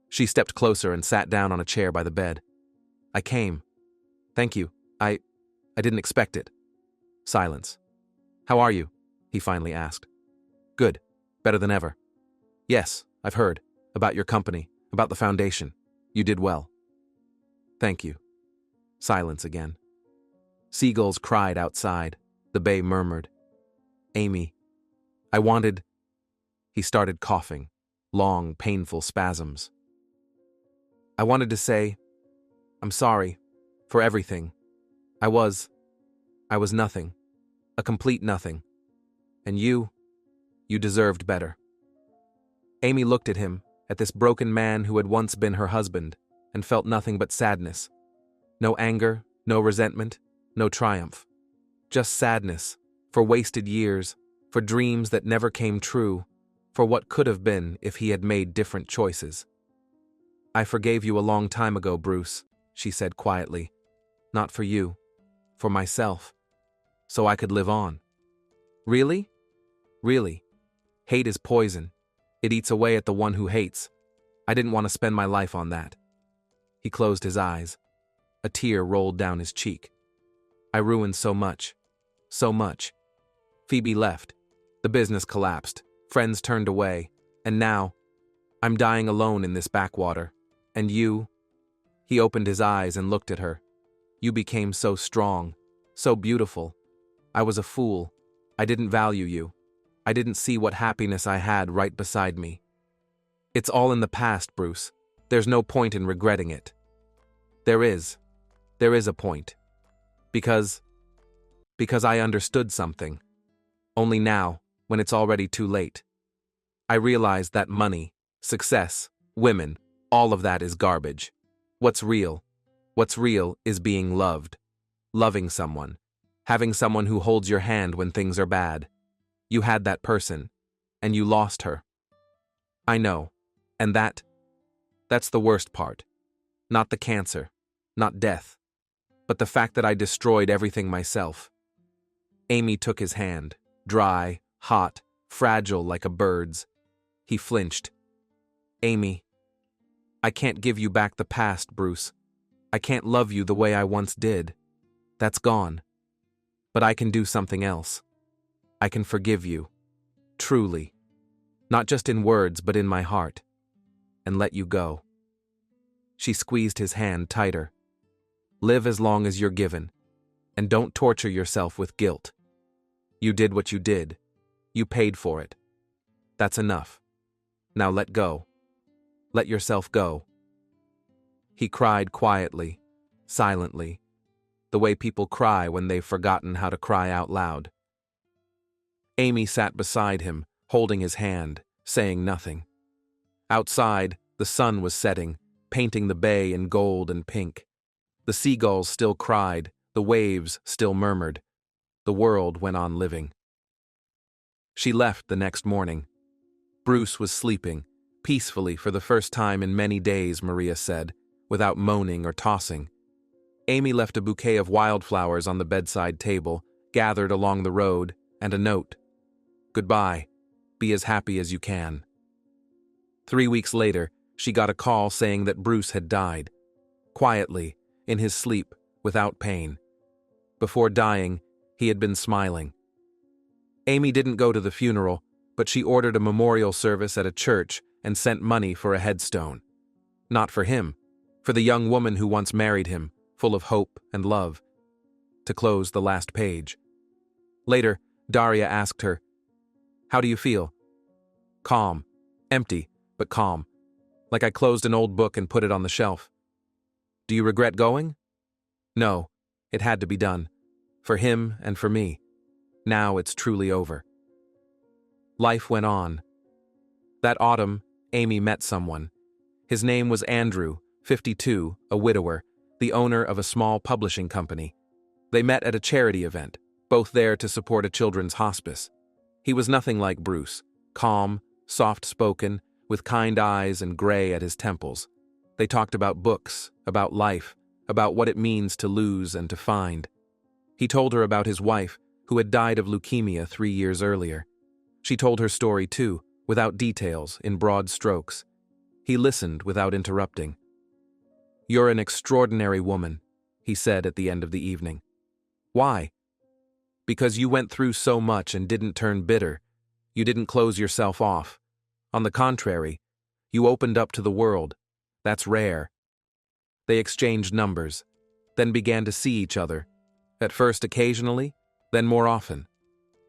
She stepped closer and sat down on a chair by the bed. "I came. Thank you. I didn't expect it." Silence. "How are you?" he finally asked. "Good. Better than ever." "Yes, I've heard. About your company, about the foundation. You did well." "Thank you." Silence again. Seagulls cried outside. The bay murmured. "Amy, I wanted—" He started coughing, long, painful spasms. "I wanted to say, I'm sorry, for everything. I was nothing, a complete nothing. And you deserved better." Amy looked at him, at this broken man who had once been her husband, and felt nothing but sadness. No anger, no resentment, no triumph. Just sadness, for wasted years, for dreams that never came true, for what could have been if he had made different choices. "I forgave you a long time ago, Bruce," she said quietly. "Not for you, for myself, so I could live on." "Really? Really? Hate is poison. It eats away at the one who hates. I didn't want to spend my life on that." He closed his eyes. A tear rolled down his cheek. "I ruined so much. So much. Phoebe left. The business collapsed. Friends turned away. And now, I'm dying alone in this backwater. And you—" He opened his eyes and looked at her. "You became so strong, so beautiful. I was a fool. I didn't value you. I didn't see what happiness I had right beside me. It's all in the past, Bruce. There's no point in regretting it." There is a point. Because I understood something. Only now, when it's already too late. I realized that money, success, women, all of that is garbage. What's real is being loved. Loving someone. Having someone who holds your hand when things are bad. You had that person, and you lost her. I know, and that's the worst part. Not the cancer, not death. but the fact that I destroyed everything myself. Amy took his hand, dry, hot, fragile like a bird's. He flinched. Amy, I can't give you back the past, Bruce. I can't love you the way I once did. That's gone. But I can do something else. I can forgive you. Truly. Not just in words, but in my heart. And let you go. She squeezed his hand tighter. Live as long as you're given. And don't torture yourself with guilt. You did what you did. You paid for it. That's enough. Now let go. Let yourself go. He cried quietly, silently, the way people cry when they've forgotten how to cry out loud. Amy sat beside him, holding his hand, saying nothing. Outside, the sun was setting, painting the bay in gold and pink. The seagulls still cried, the waves still murmured. The world went on living. She left the next morning. Bruce was sleeping, peacefully for the first time in many days, Maria said, without moaning or tossing. Amy left a bouquet of wildflowers on the bedside table, gathered along the road, and a note. Goodbye. Be as happy as you can. 3 weeks later, she got a call saying that Bruce had died. Quietly, in his sleep, without pain. Before dying, he had been smiling. Amy didn't go to the funeral, but she ordered a memorial service at a church and sent money for a headstone. Not for him, for the young woman who once married him, full of hope and love. To close the last page. Later, Daria asked her, How do you feel? Calm. Empty, but calm. Like I closed an old book and put it on the shelf. Do you regret going? No, it had to be done. For him and for me. Now it's truly over. Life went on. That autumn, Amy met someone. His name was Andrew, 52, a widower, the owner of a small publishing company. They met at a charity event, both there to support a children's hospice. He was nothing like Bruce, calm, soft-spoken, with kind eyes and gray at his temples. They talked about books, about life, about what it means to lose and to find. He told her about his wife, who had died of leukemia 3 years earlier. She told her story too, without details, in broad strokes. He listened without interrupting. You're an extraordinary woman, he said at the end of the evening. Why? Because you went through so much and didn't turn bitter. You didn't close yourself off. On the contrary, you opened up to the world. That's rare. They exchanged numbers, then began to see each other. At first occasionally, then more often.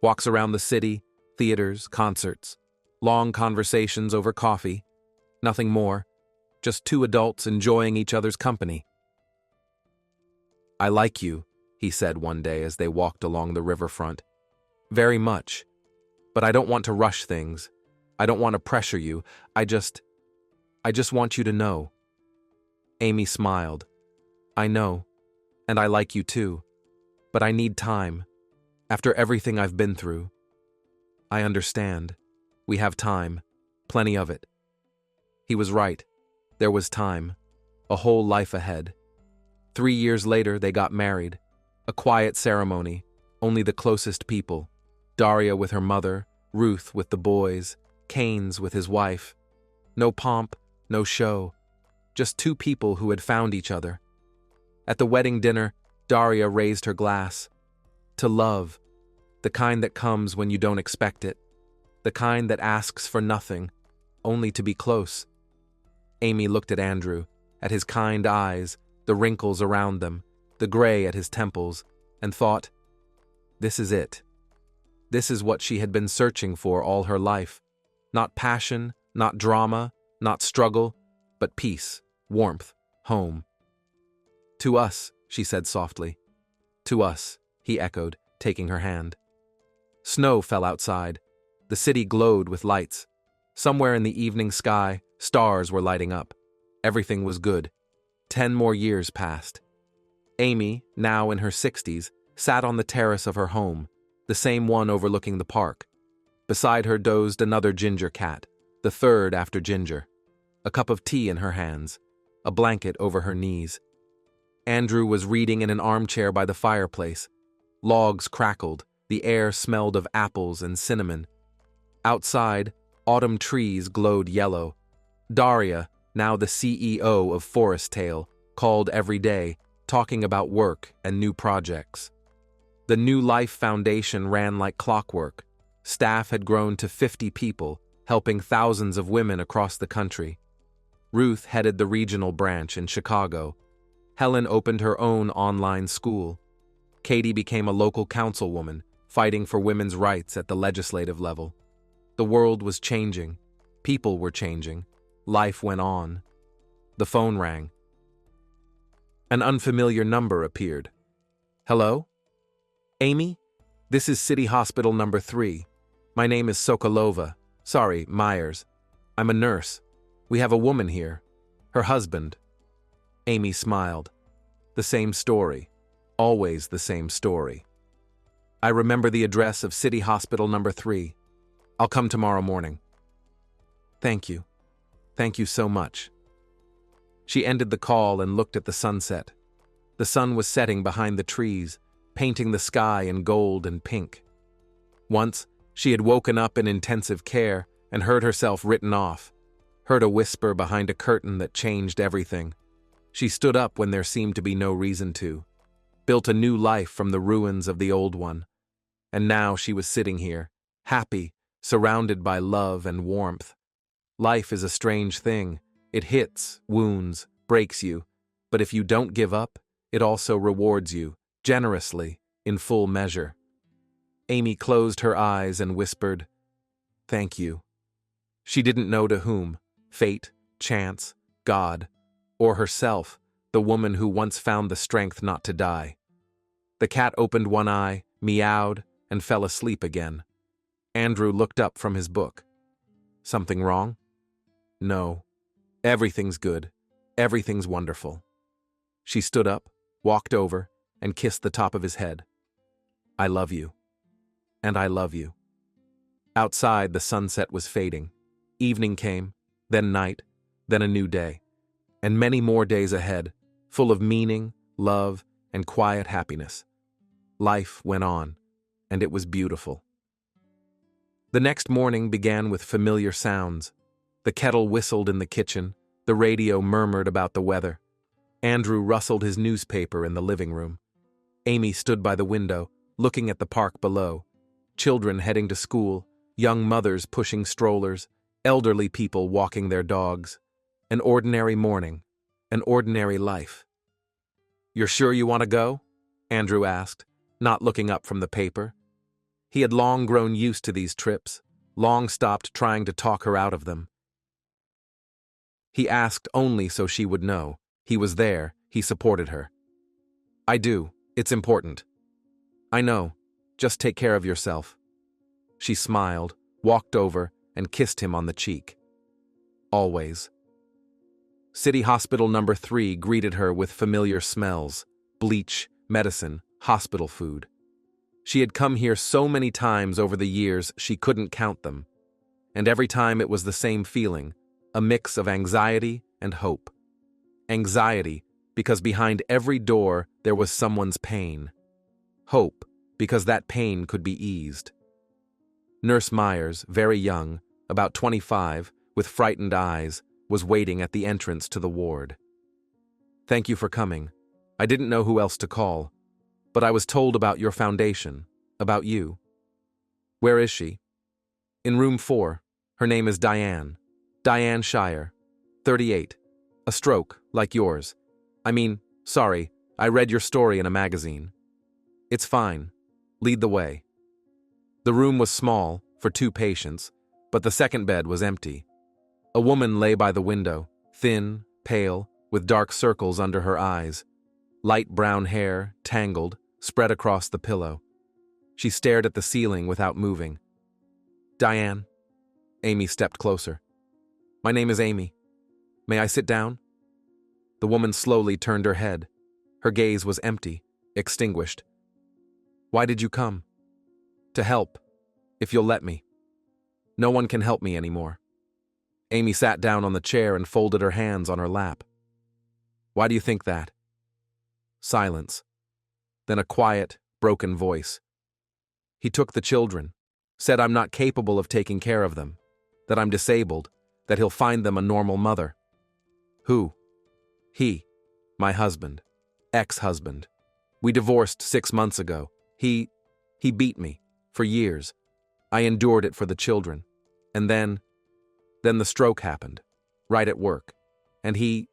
Walks around the city, theaters, concerts. Long conversations over coffee. Nothing more. Just two adults enjoying each other's company. I like you, he said one day as they walked along the riverfront. Very much. But I don't want to rush things. I don't want to pressure you. I just want you to know. Amy smiled. I know. And I like you too. But I need time. After everything I've been through. I understand. We have time. Plenty of it. He was right. There was time. A whole life ahead. 3 years later, they got married. A quiet ceremony. Only the closest people. Daria with her mother, Ruth with the boys, Keynes with his wife. No pomp, no show. Just two people who had found each other. At the wedding dinner, Daria raised her glass. To love. The kind that comes when you don't expect it. The kind that asks for nothing, only to be close. Amy looked at Andrew, at his kind eyes, the wrinkles around them, the gray at his temples, and thought, this is it. This is what she had been searching for all her life. Not passion, not drama, not struggle, but peace, warmth, home. To us, she said softly. To us, he echoed, taking her hand. Snow fell outside. The city glowed with lights. Somewhere in the evening sky, stars were lighting up. Everything was good. 10 more years passed. Amy, now in her 60s, sat on the terrace of her home, the same one overlooking the park. Beside her dozed another ginger cat, the third after Ginger. A cup of tea in her hands, a blanket over her knees. Andrew was reading in an armchair by the fireplace. Logs crackled, the air smelled of apples and cinnamon. Outside, autumn trees glowed yellow. Daria, now the CEO of Forest Tale, called every day, talking about work and new projects. The New Life Foundation ran like clockwork. Staff had grown to 50 people, helping thousands of women across the country. Ruth headed the regional branch in Chicago. Helen opened her own online school. Katie became a local councilwoman, fighting for women's rights at the legislative level. The world was changing. People were changing. Life went on. The phone rang. An unfamiliar number appeared. Hello? Amy? This is City Hospital number 3. My name is Sokolova. Sorry, Myers. I'm a nurse. We have a woman here. Her husband. Amy smiled. The same story. Always the same story. I remember the address of City Hospital number 3. I'll come tomorrow morning. Thank you. Thank you so much. She ended the call and looked at the sunset. The sun was setting behind the trees, painting the sky in gold and pink. Once, she had woken up in intensive care and heard herself written off, heard a whisper behind a curtain that changed everything. She stood up when there seemed to be no reason to, built a new life from the ruins of the old one. And now she was sitting here, happy, surrounded by love and warmth. Life is a strange thing. It hits, wounds, breaks you, but if you don't give up, it also rewards you, generously, in full measure. Amy closed her eyes and whispered, "Thank you." She didn't know to whom, fate, chance, God, or herself, the woman who once found the strength not to die. The cat opened one eye, meowed, and fell asleep again. Andrew looked up from his book. Something wrong? No. Everything's good. Everything's wonderful. She stood up, walked over, and kissed the top of his head. I love you. And I love you. Outside, the sunset was fading. Evening came, then night, then a new day. And many more days ahead, full of meaning, love, and quiet happiness. Life went on, and it was beautiful. The next morning began with familiar sounds. The kettle whistled in the kitchen, the radio murmured about the weather. Andrew rustled his newspaper in the living room. Amy stood by the window, looking at the park below. Children heading to school, young mothers pushing strollers, elderly people walking their dogs. An ordinary morning, an ordinary life. You're sure you want to go? Andrew asked, not looking up from the paper. He had long grown used to these trips, long stopped trying to talk her out of them. He asked only so she would know. He was there, he supported her. I do, it's important. I know, just take care of yourself. She smiled, walked over, and kissed him on the cheek. Always. City Hospital number 3 greeted her with familiar smells, bleach, medicine, hospital food. She had come here so many times over the years she couldn't count them. And every time it was the same feeling, a mix of anxiety and hope. Anxiety, because behind every door there was someone's pain. Hope, because that pain could be eased. Nurse Myers, very young, about 25, with frightened eyes, was waiting at the entrance to the ward. Thank you for coming. I didn't know who else to call, but I was told about your foundation, about you. Where is she? In room 4. Her name is Diane. Diane Shire. 38. A stroke, like yours. Sorry, I read your story in a magazine. It's fine. Lead the way. The room was small, for 2 patients, but the second bed was empty. A woman lay by the window, thin, pale, with dark circles under her eyes. Light brown hair, tangled, spread across the pillow. She stared at the ceiling without moving. Diane. Amy stepped closer. My name is Amy. May I sit down? The woman slowly turned her head. Her gaze was empty, extinguished. Why did you come? To help, if you'll let me. No one can help me anymore. Amy sat down on the chair and folded her hands on her lap. Why do you think that? Silence. Then a quiet, broken voice. He took the children, said I'm not capable of taking care of them, that I'm disabled, that he'll find them a normal mother. Who? He. My husband. Ex-husband. We divorced 6 months ago. He beat me. For years. I endured it for the children. And then the stroke happened. Right at work. And he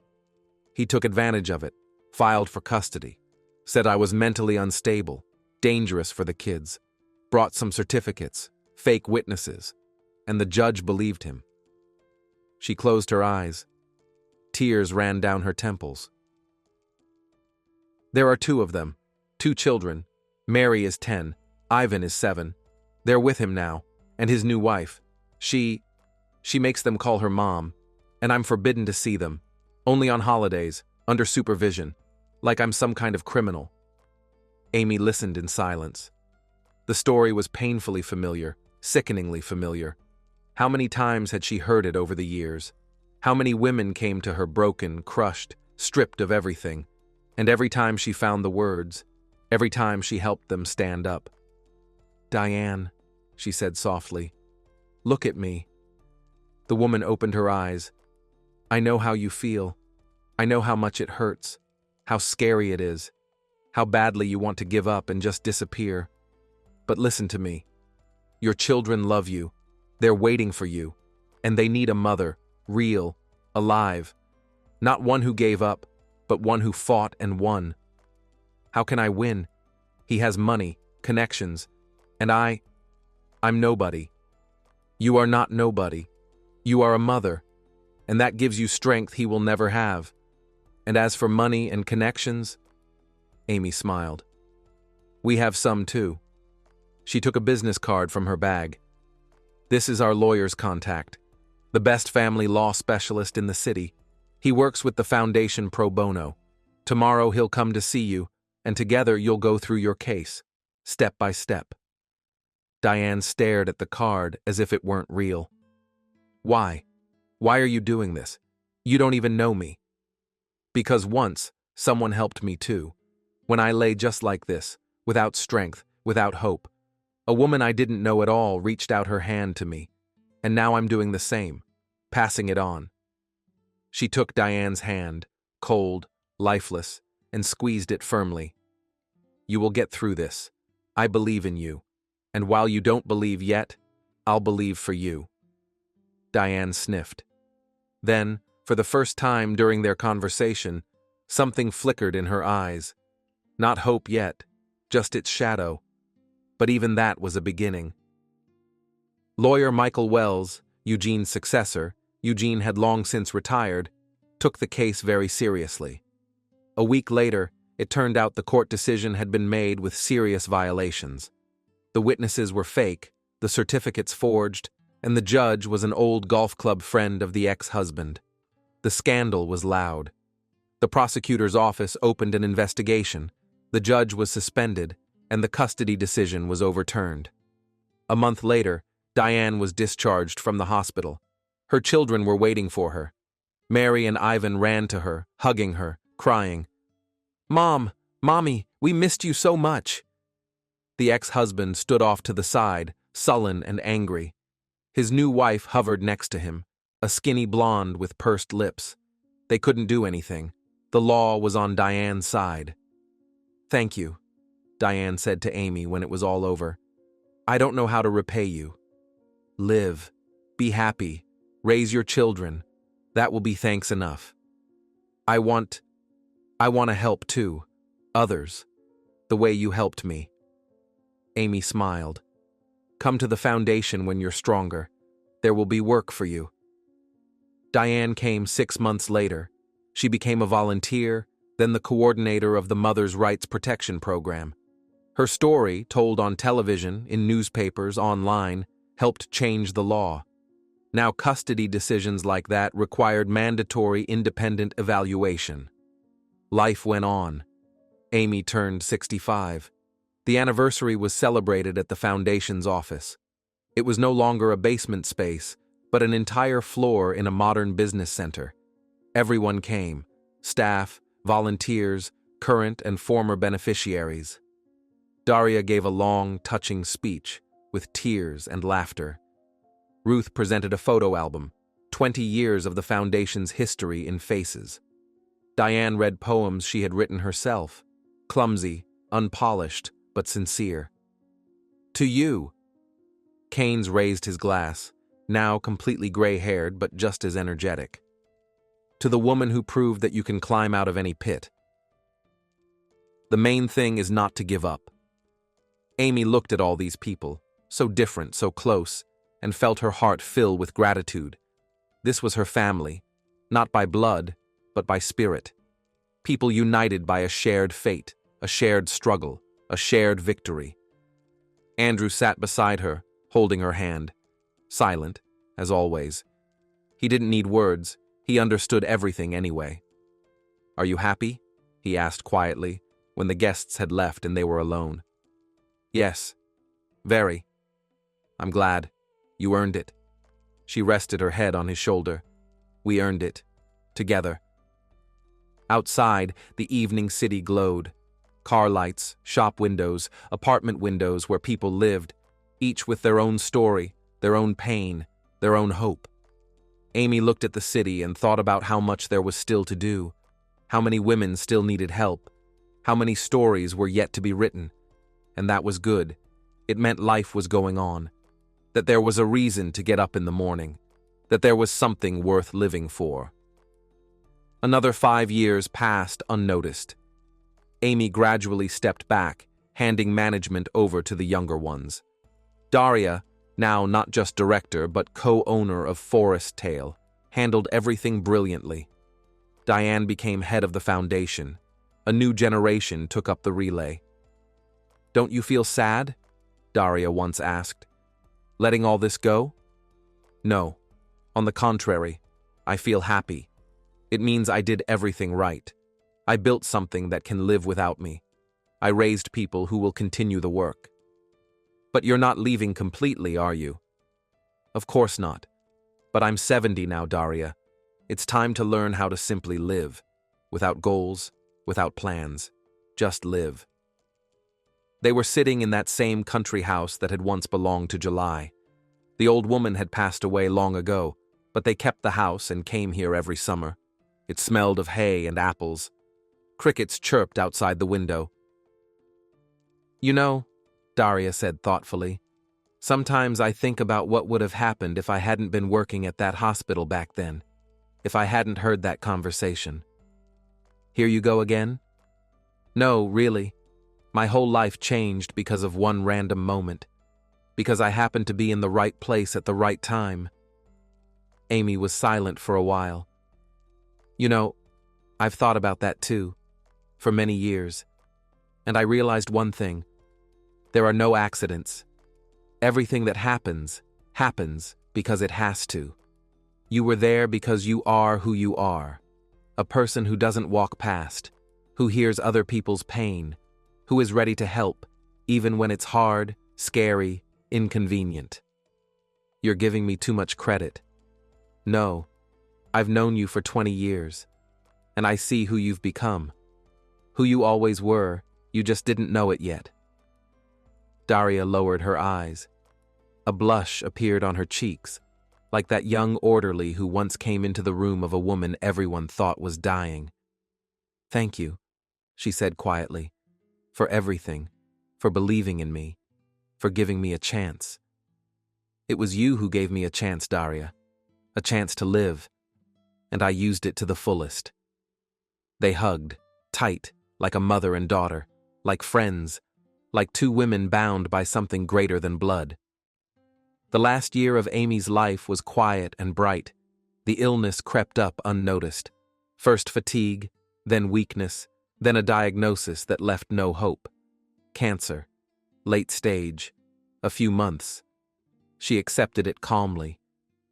took advantage of it, filed for custody, said I was mentally unstable, dangerous for the kids, brought some certificates, fake witnesses, and the judge believed him. She closed her eyes. Tears ran down her temples. There are 2 of them, 2 children. Mary is 10, Ivan is 7. They're with him now, and his new wife. She makes them call her mom, and I'm forbidden to see them, only on holidays, under supervision, like I'm some kind of criminal. Amy listened in silence. The story was painfully familiar, sickeningly familiar. How many times had she heard it over the years? How many women came to her broken, crushed, stripped of everything, and every time she found the words, every time she helped them stand up. "Diane," she said softly, "look at me." The woman opened her eyes. "I know how you feel. I know how much it hurts, how scary it is, how badly you want to give up and just disappear. But listen to me. Your children love you. They're waiting for you, and they need a mother, real, alive. Not one who gave up, but one who fought and won. How can I win? He has money, connections, and I'm nobody. You are not nobody. You are a mother, and that gives you strength he will never have. And as for money and connections," Amy smiled, "we have some too." She took a business card from her bag. "This is our lawyer's contact, the best family law specialist in the city. He works with the foundation pro bono. Tomorrow he'll come to see you, and together you'll go through your case, step by step." Diane stared at the card as if it weren't real. "Why? Why are you doing this? You don't even know me." "Because once, someone helped me too. When I lay just like this, without strength, without hope, a woman I didn't know at all reached out her hand to me, and now I'm doing the same, passing it on." She took Diane's hand, cold, lifeless, and squeezed it firmly. "You will get through this. I believe in you. And while you don't believe yet, I'll believe for you." Diane sniffed. Then, for the first time during their conversation, something flickered in her eyes. Not hope yet, just its shadow. But even that was a beginning. Lawyer Michael Wells, Eugene's successor, Eugene had long since retired, took the case very seriously. A week later, it turned out the court decision had been made with serious violations. The witnesses were fake, the certificates forged, and the judge was an old golf club friend of the ex-husband. The scandal was loud. The prosecutor's office opened an investigation, the judge was suspended, and the custody decision was overturned. A month later, Diane was discharged from the hospital. Her children were waiting for her. Mary and Ivan ran to her, hugging her, crying, "Mom, Mommy, we missed you so much." The ex-husband stood off to the side, sullen and angry. His new wife hovered next to him, a skinny blonde with pursed lips. They couldn't do anything. The law was on Diane's side. "Thank you," Diane said to Amy when it was all over. "I don't know how to repay you. Live, be happy, raise your children. That will be thanks enough. I want to help too, others, the way you helped me." Amy smiled. "Come to the foundation when you're stronger. There will be work for you." Diane came 6 months later. She became a volunteer, then the coordinator of the Mother's Rights Protection Program. Her story, told on television, in newspapers, online, helped change the law. Now custody decisions like that required mandatory independent evaluation. Life went on. Amy turned 65. The anniversary was celebrated at the foundation's office. It was no longer a basement space, but an entire floor in a modern business center. Everyone came: staff, volunteers, current and former beneficiaries. Daria gave a long, touching speech with tears and laughter. Ruth presented a photo album, 20 years of the Foundation's history in faces. Diane read poems she had written herself, clumsy, unpolished, but sincere. To you. Keynes raised his glass, now completely gray-haired but just as energetic. To the woman who proved that you can climb out of any pit. The main thing is not to give up. Amy looked at all these people, so different, so close, and felt her heart fill with gratitude. This was her family, not by blood, but by spirit. People united by a shared fate, a shared struggle, a shared victory. Andrew sat beside her, holding her hand, silent, as always. He didn't need words, he understood everything anyway. "Are you happy?" he asked quietly, when the guests had left and they were alone. "Yes, very. I'm glad. You earned it." She rested her head on his shoulder. "We earned it. Together." Outside, the evening city glowed. Car lights, shop windows, apartment windows where people lived, each with their own story, their own pain, their own hope. Amy looked at the city and thought about how much there was still to do, how many women still needed help, how many stories were yet to be written. And that was good. It meant life was going on, that there was a reason to get up in the morning, that there was something worth living for. Another 5 years passed unnoticed. Amy gradually stepped back, handing management over to the younger ones. Daria, now not just director but co-owner of Forest Tale, handled everything brilliantly. Diane became head of the foundation. A new generation took up the relay. "Don't you feel sad?" Daria once asked. "Letting all this go?" "No. On the contrary, I feel happy. It means I did everything right. I built something that can live without me. I raised people who will continue the work." "But you're not leaving completely, are you?" "Of course not. But I'm 70 now, Daria. It's time to learn how to simply live. Without goals, without plans. Just live." They were sitting in that same country house that had once belonged to July. The old woman had passed away long ago, but they kept the house and came here every summer. It smelled of hay and apples. Crickets chirped outside the window. "You know," Daria said thoughtfully, "sometimes I think about what would have happened if I hadn't been working at that hospital back then, if I hadn't heard that conversation." "Here you go again?" "No, really. My whole life changed because of one random moment, because I happened to be in the right place at the right time." Amy was silent for a while. "You know, I've thought about that too, for many years, and I realized one thing. There are no accidents. Everything that happens, happens because it has to. You were there because you are who you are, a person who doesn't walk past, who hears other people's pain, who is ready to help, even when it's hard, scary, inconvenient." "You're giving me too much credit." "No, I've known you for 20 years, and I see who you've become. Who you always were, you just didn't know it yet." Daria lowered her eyes. A blush appeared on her cheeks, like that young orderly who once came into the room of a woman everyone thought was dying. "Thank you," she said quietly, "for everything, for believing in me, for giving me a chance. It was you who gave me a chance, Daria, a chance to live, and I used it to the fullest." They hugged, tight, like a mother and daughter, like friends, like two women bound by something greater than blood. The last year of Amy's life was quiet and bright. The illness crept up unnoticed. First fatigue, then weakness, then a diagnosis that left no hope. Cancer. Late stage. A few months. She accepted it calmly.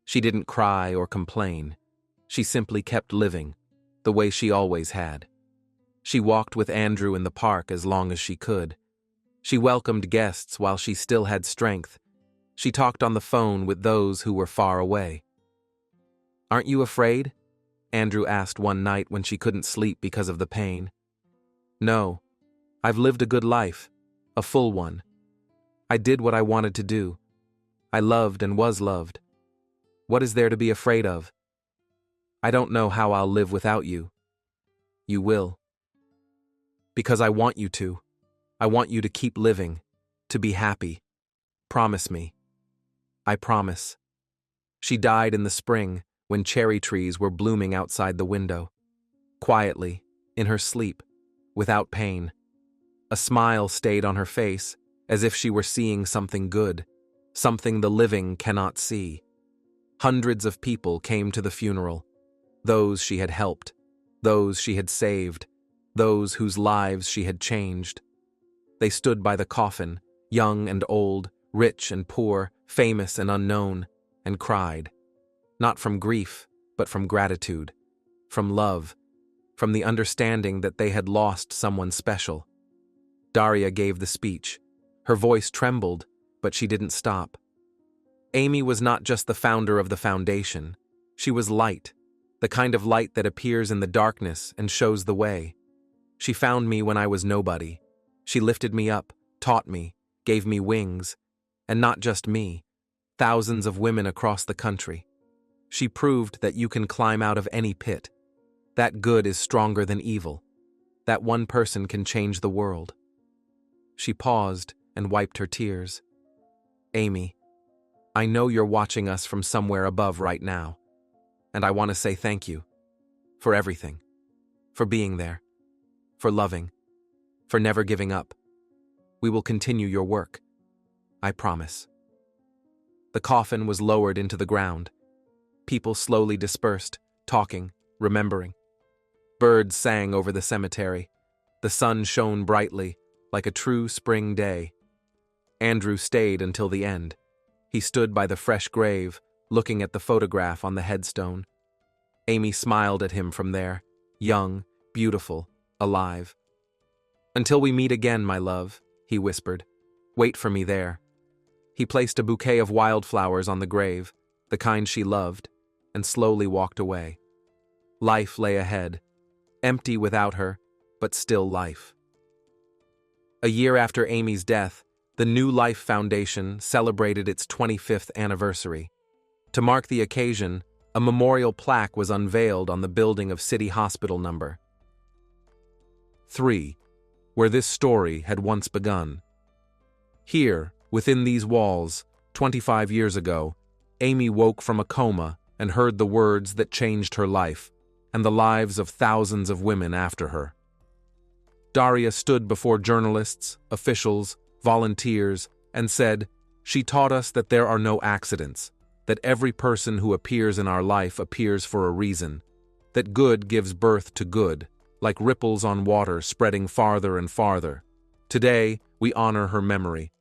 She didn't cry or complain. She simply kept living, the way she always had. She walked with Andrew in the park as long as she could. She welcomed guests while she still had strength. She talked on the phone with those who were far away. "Aren't you afraid?" Andrew asked one night when she couldn't sleep because of the pain. No, I've lived a good life, a full one. I did what I wanted to do. I loved and was loved. What is there to be afraid of? I don't know how I'll live without you. You will. Because I want you to. I want you to keep living, to be happy. Promise me. I promise. She died in the spring when cherry trees were blooming outside the window. Quietly, in her sleep, without pain. A smile stayed on her face, as if she were seeing something good, something the living cannot see. Hundreds of people came to the funeral. Those she had helped, those she had saved, those whose lives she had changed. They stood by the coffin, young and old, rich and poor, famous and unknown, and cried. Not from grief, but from gratitude, from love, from the understanding that they had lost someone special. Daria gave the speech. Her voice trembled, but she didn't stop. Amy was not just the founder of the foundation. She was light, the kind of light that appears in the darkness and shows the way. She found me when I was nobody. She lifted me up, taught me, gave me wings, and not just me, thousands of women across the country. She proved that you can climb out of any pit, that good is stronger than evil, that one person can change the world. She paused and wiped her tears. Amy, I know you're watching us from somewhere above right now, and I want to say thank you for everything, for being there, for loving, for never giving up. We will continue your work. I promise. The coffin was lowered into the ground. People slowly dispersed, talking, remembering. Birds sang over the cemetery. The sun shone brightly, like a true spring day. Andrew stayed until the end. He stood by the fresh grave, looking at the photograph on the headstone. Amy smiled at him from there, young, beautiful, alive. Until we meet again, my love, he whispered. Wait for me there. He placed a bouquet of wildflowers on the grave, the kind she loved, and slowly walked away. Life lay ahead, empty without her, but still life. A year after Amy's death, the New Life Foundation celebrated its 25th anniversary. To mark the occasion, a memorial plaque was unveiled on the building of City Hospital No. 3, where this story had once begun. Here, within these walls, 25 years ago, Amy woke from a coma and heard the words that changed her life and the lives of thousands of women after her. Daria stood before journalists, officials, volunteers, and said, "She taught us that there are no accidents, that every person who appears in our life appears for a reason, that good gives birth to good, like ripples on water spreading farther and farther. Today, we honor her memory.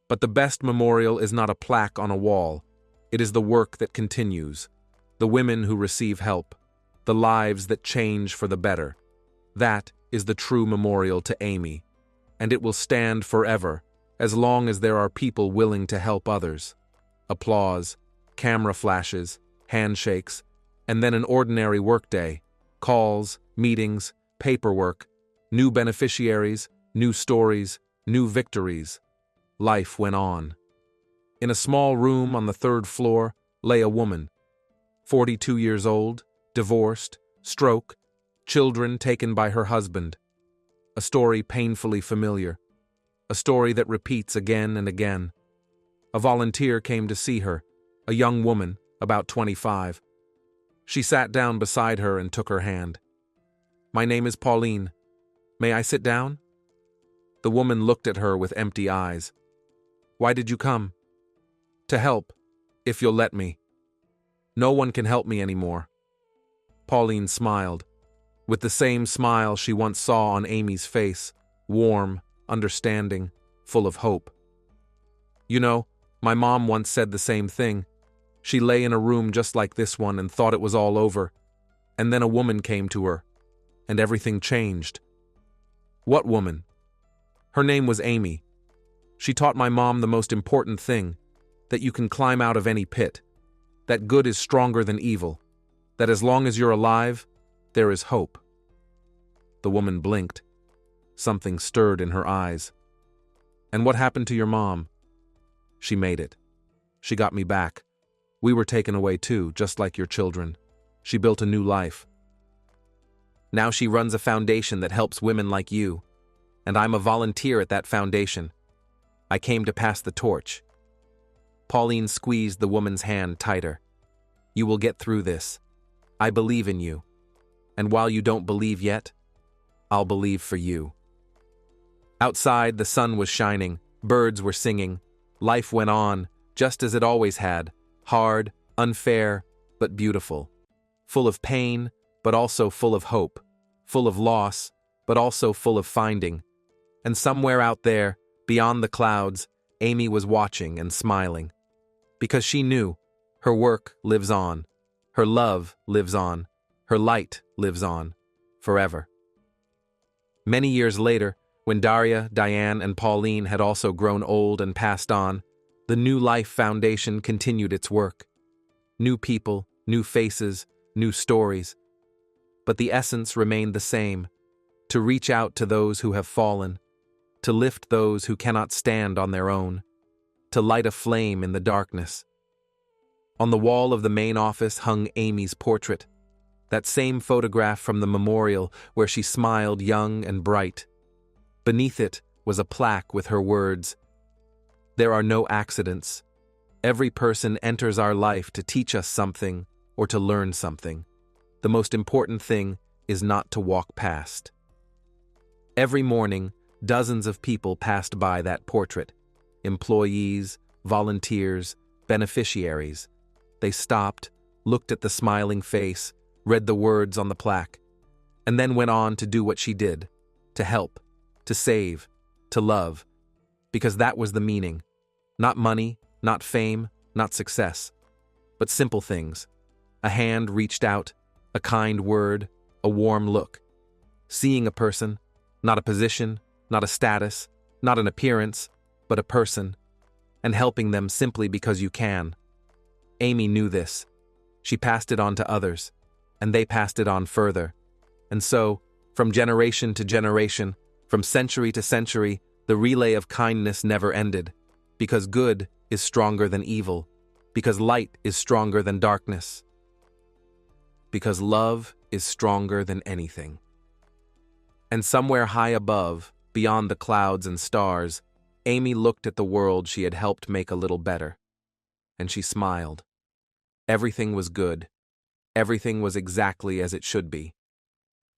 But the best memorial is not a plaque on a wall. It is the work that continues, the women who receive help, the lives that change for the better. That is the true memorial to Amy, and it will stand forever, as long as there are people willing to help others." Applause, camera flashes, handshakes, and then an ordinary workday, calls, meetings, paperwork, new beneficiaries, new stories, new victories. Life went on. In a small room on the 3rd floor lay a woman, 42 years old, divorced, stroke, children taken by her husband. A story painfully familiar, a story that repeats again and again. A volunteer came to see her, a young woman, about 25. She sat down beside her and took her hand. "My name is Pauline. May I sit down?" The woman looked at her with empty eyes. "Why did you come?" "To help, if you'll let me. No one can help me anymore." Pauline smiled, with the same smile she once saw on Amy's face, warm, understanding, full of hope. "You know, my mom once said the same thing. She lay in a room just like this one and thought it was all over. And then a woman came to her, and everything changed." "What woman?" "Her name was Amy. She taught my mom the most important thing, that you can climb out of any pit, that good is stronger than evil, that as long as you're alive, there is hope." The woman blinked. Something stirred in her eyes. "And what happened to your mom?" "She made it. She got me back. We were taken away too, just like your children. She built a new life. Now she runs a foundation that helps women like you. And I'm a volunteer at that foundation. I came to pass the torch." Pauline squeezed the woman's hand tighter. "You will get through this. I believe in you. And while you don't believe yet, I'll believe for you." Outside, the sun was shining, birds were singing. Life went on, just as it always had, hard, unfair, but beautiful. Full of pain, but also full of hope. Full of loss, but also full of finding. And somewhere out there, beyond the clouds, Amy was watching and smiling. Because she knew her work lives on, her love lives on, her light lives on, forever. Many years later, when Daria, Diane, and Pauline had also grown old and passed on, the New Life Foundation continued its work. New people, new faces, new stories. But the essence remained the same: to reach out to those who have fallen, to lift those who cannot stand on their own, to light a flame in the darkness. On the wall of the main office hung Amy's portrait, that same photograph from the memorial where she smiled young and bright. Beneath it was a plaque with her words, "There are no accidents. Every person enters our life to teach us something or to learn something. The most important thing is not to walk past." Every morning, dozens of people passed by that portrait. Employees, volunteers, beneficiaries. They stopped, looked at the smiling face, read the words on the plaque, and then went on to do what she did, to help, to save, to love, because that was the meaning. Not money, not fame, not success, but simple things. A hand reached out, a kind word, a warm look. Seeing a person, not a position, not a status, not an appearance, but a person, and helping them simply because you can. Amy knew this. She passed it on to others, and they passed it on further. And so, from generation to generation, from century to century, the relay of kindness never ended, because good is stronger than evil, because light is stronger than darkness, because love is stronger than anything. And somewhere high above, beyond the clouds and stars, Amy looked at the world she had helped make a little better, and she smiled. Everything was good. Everything was exactly as it should be.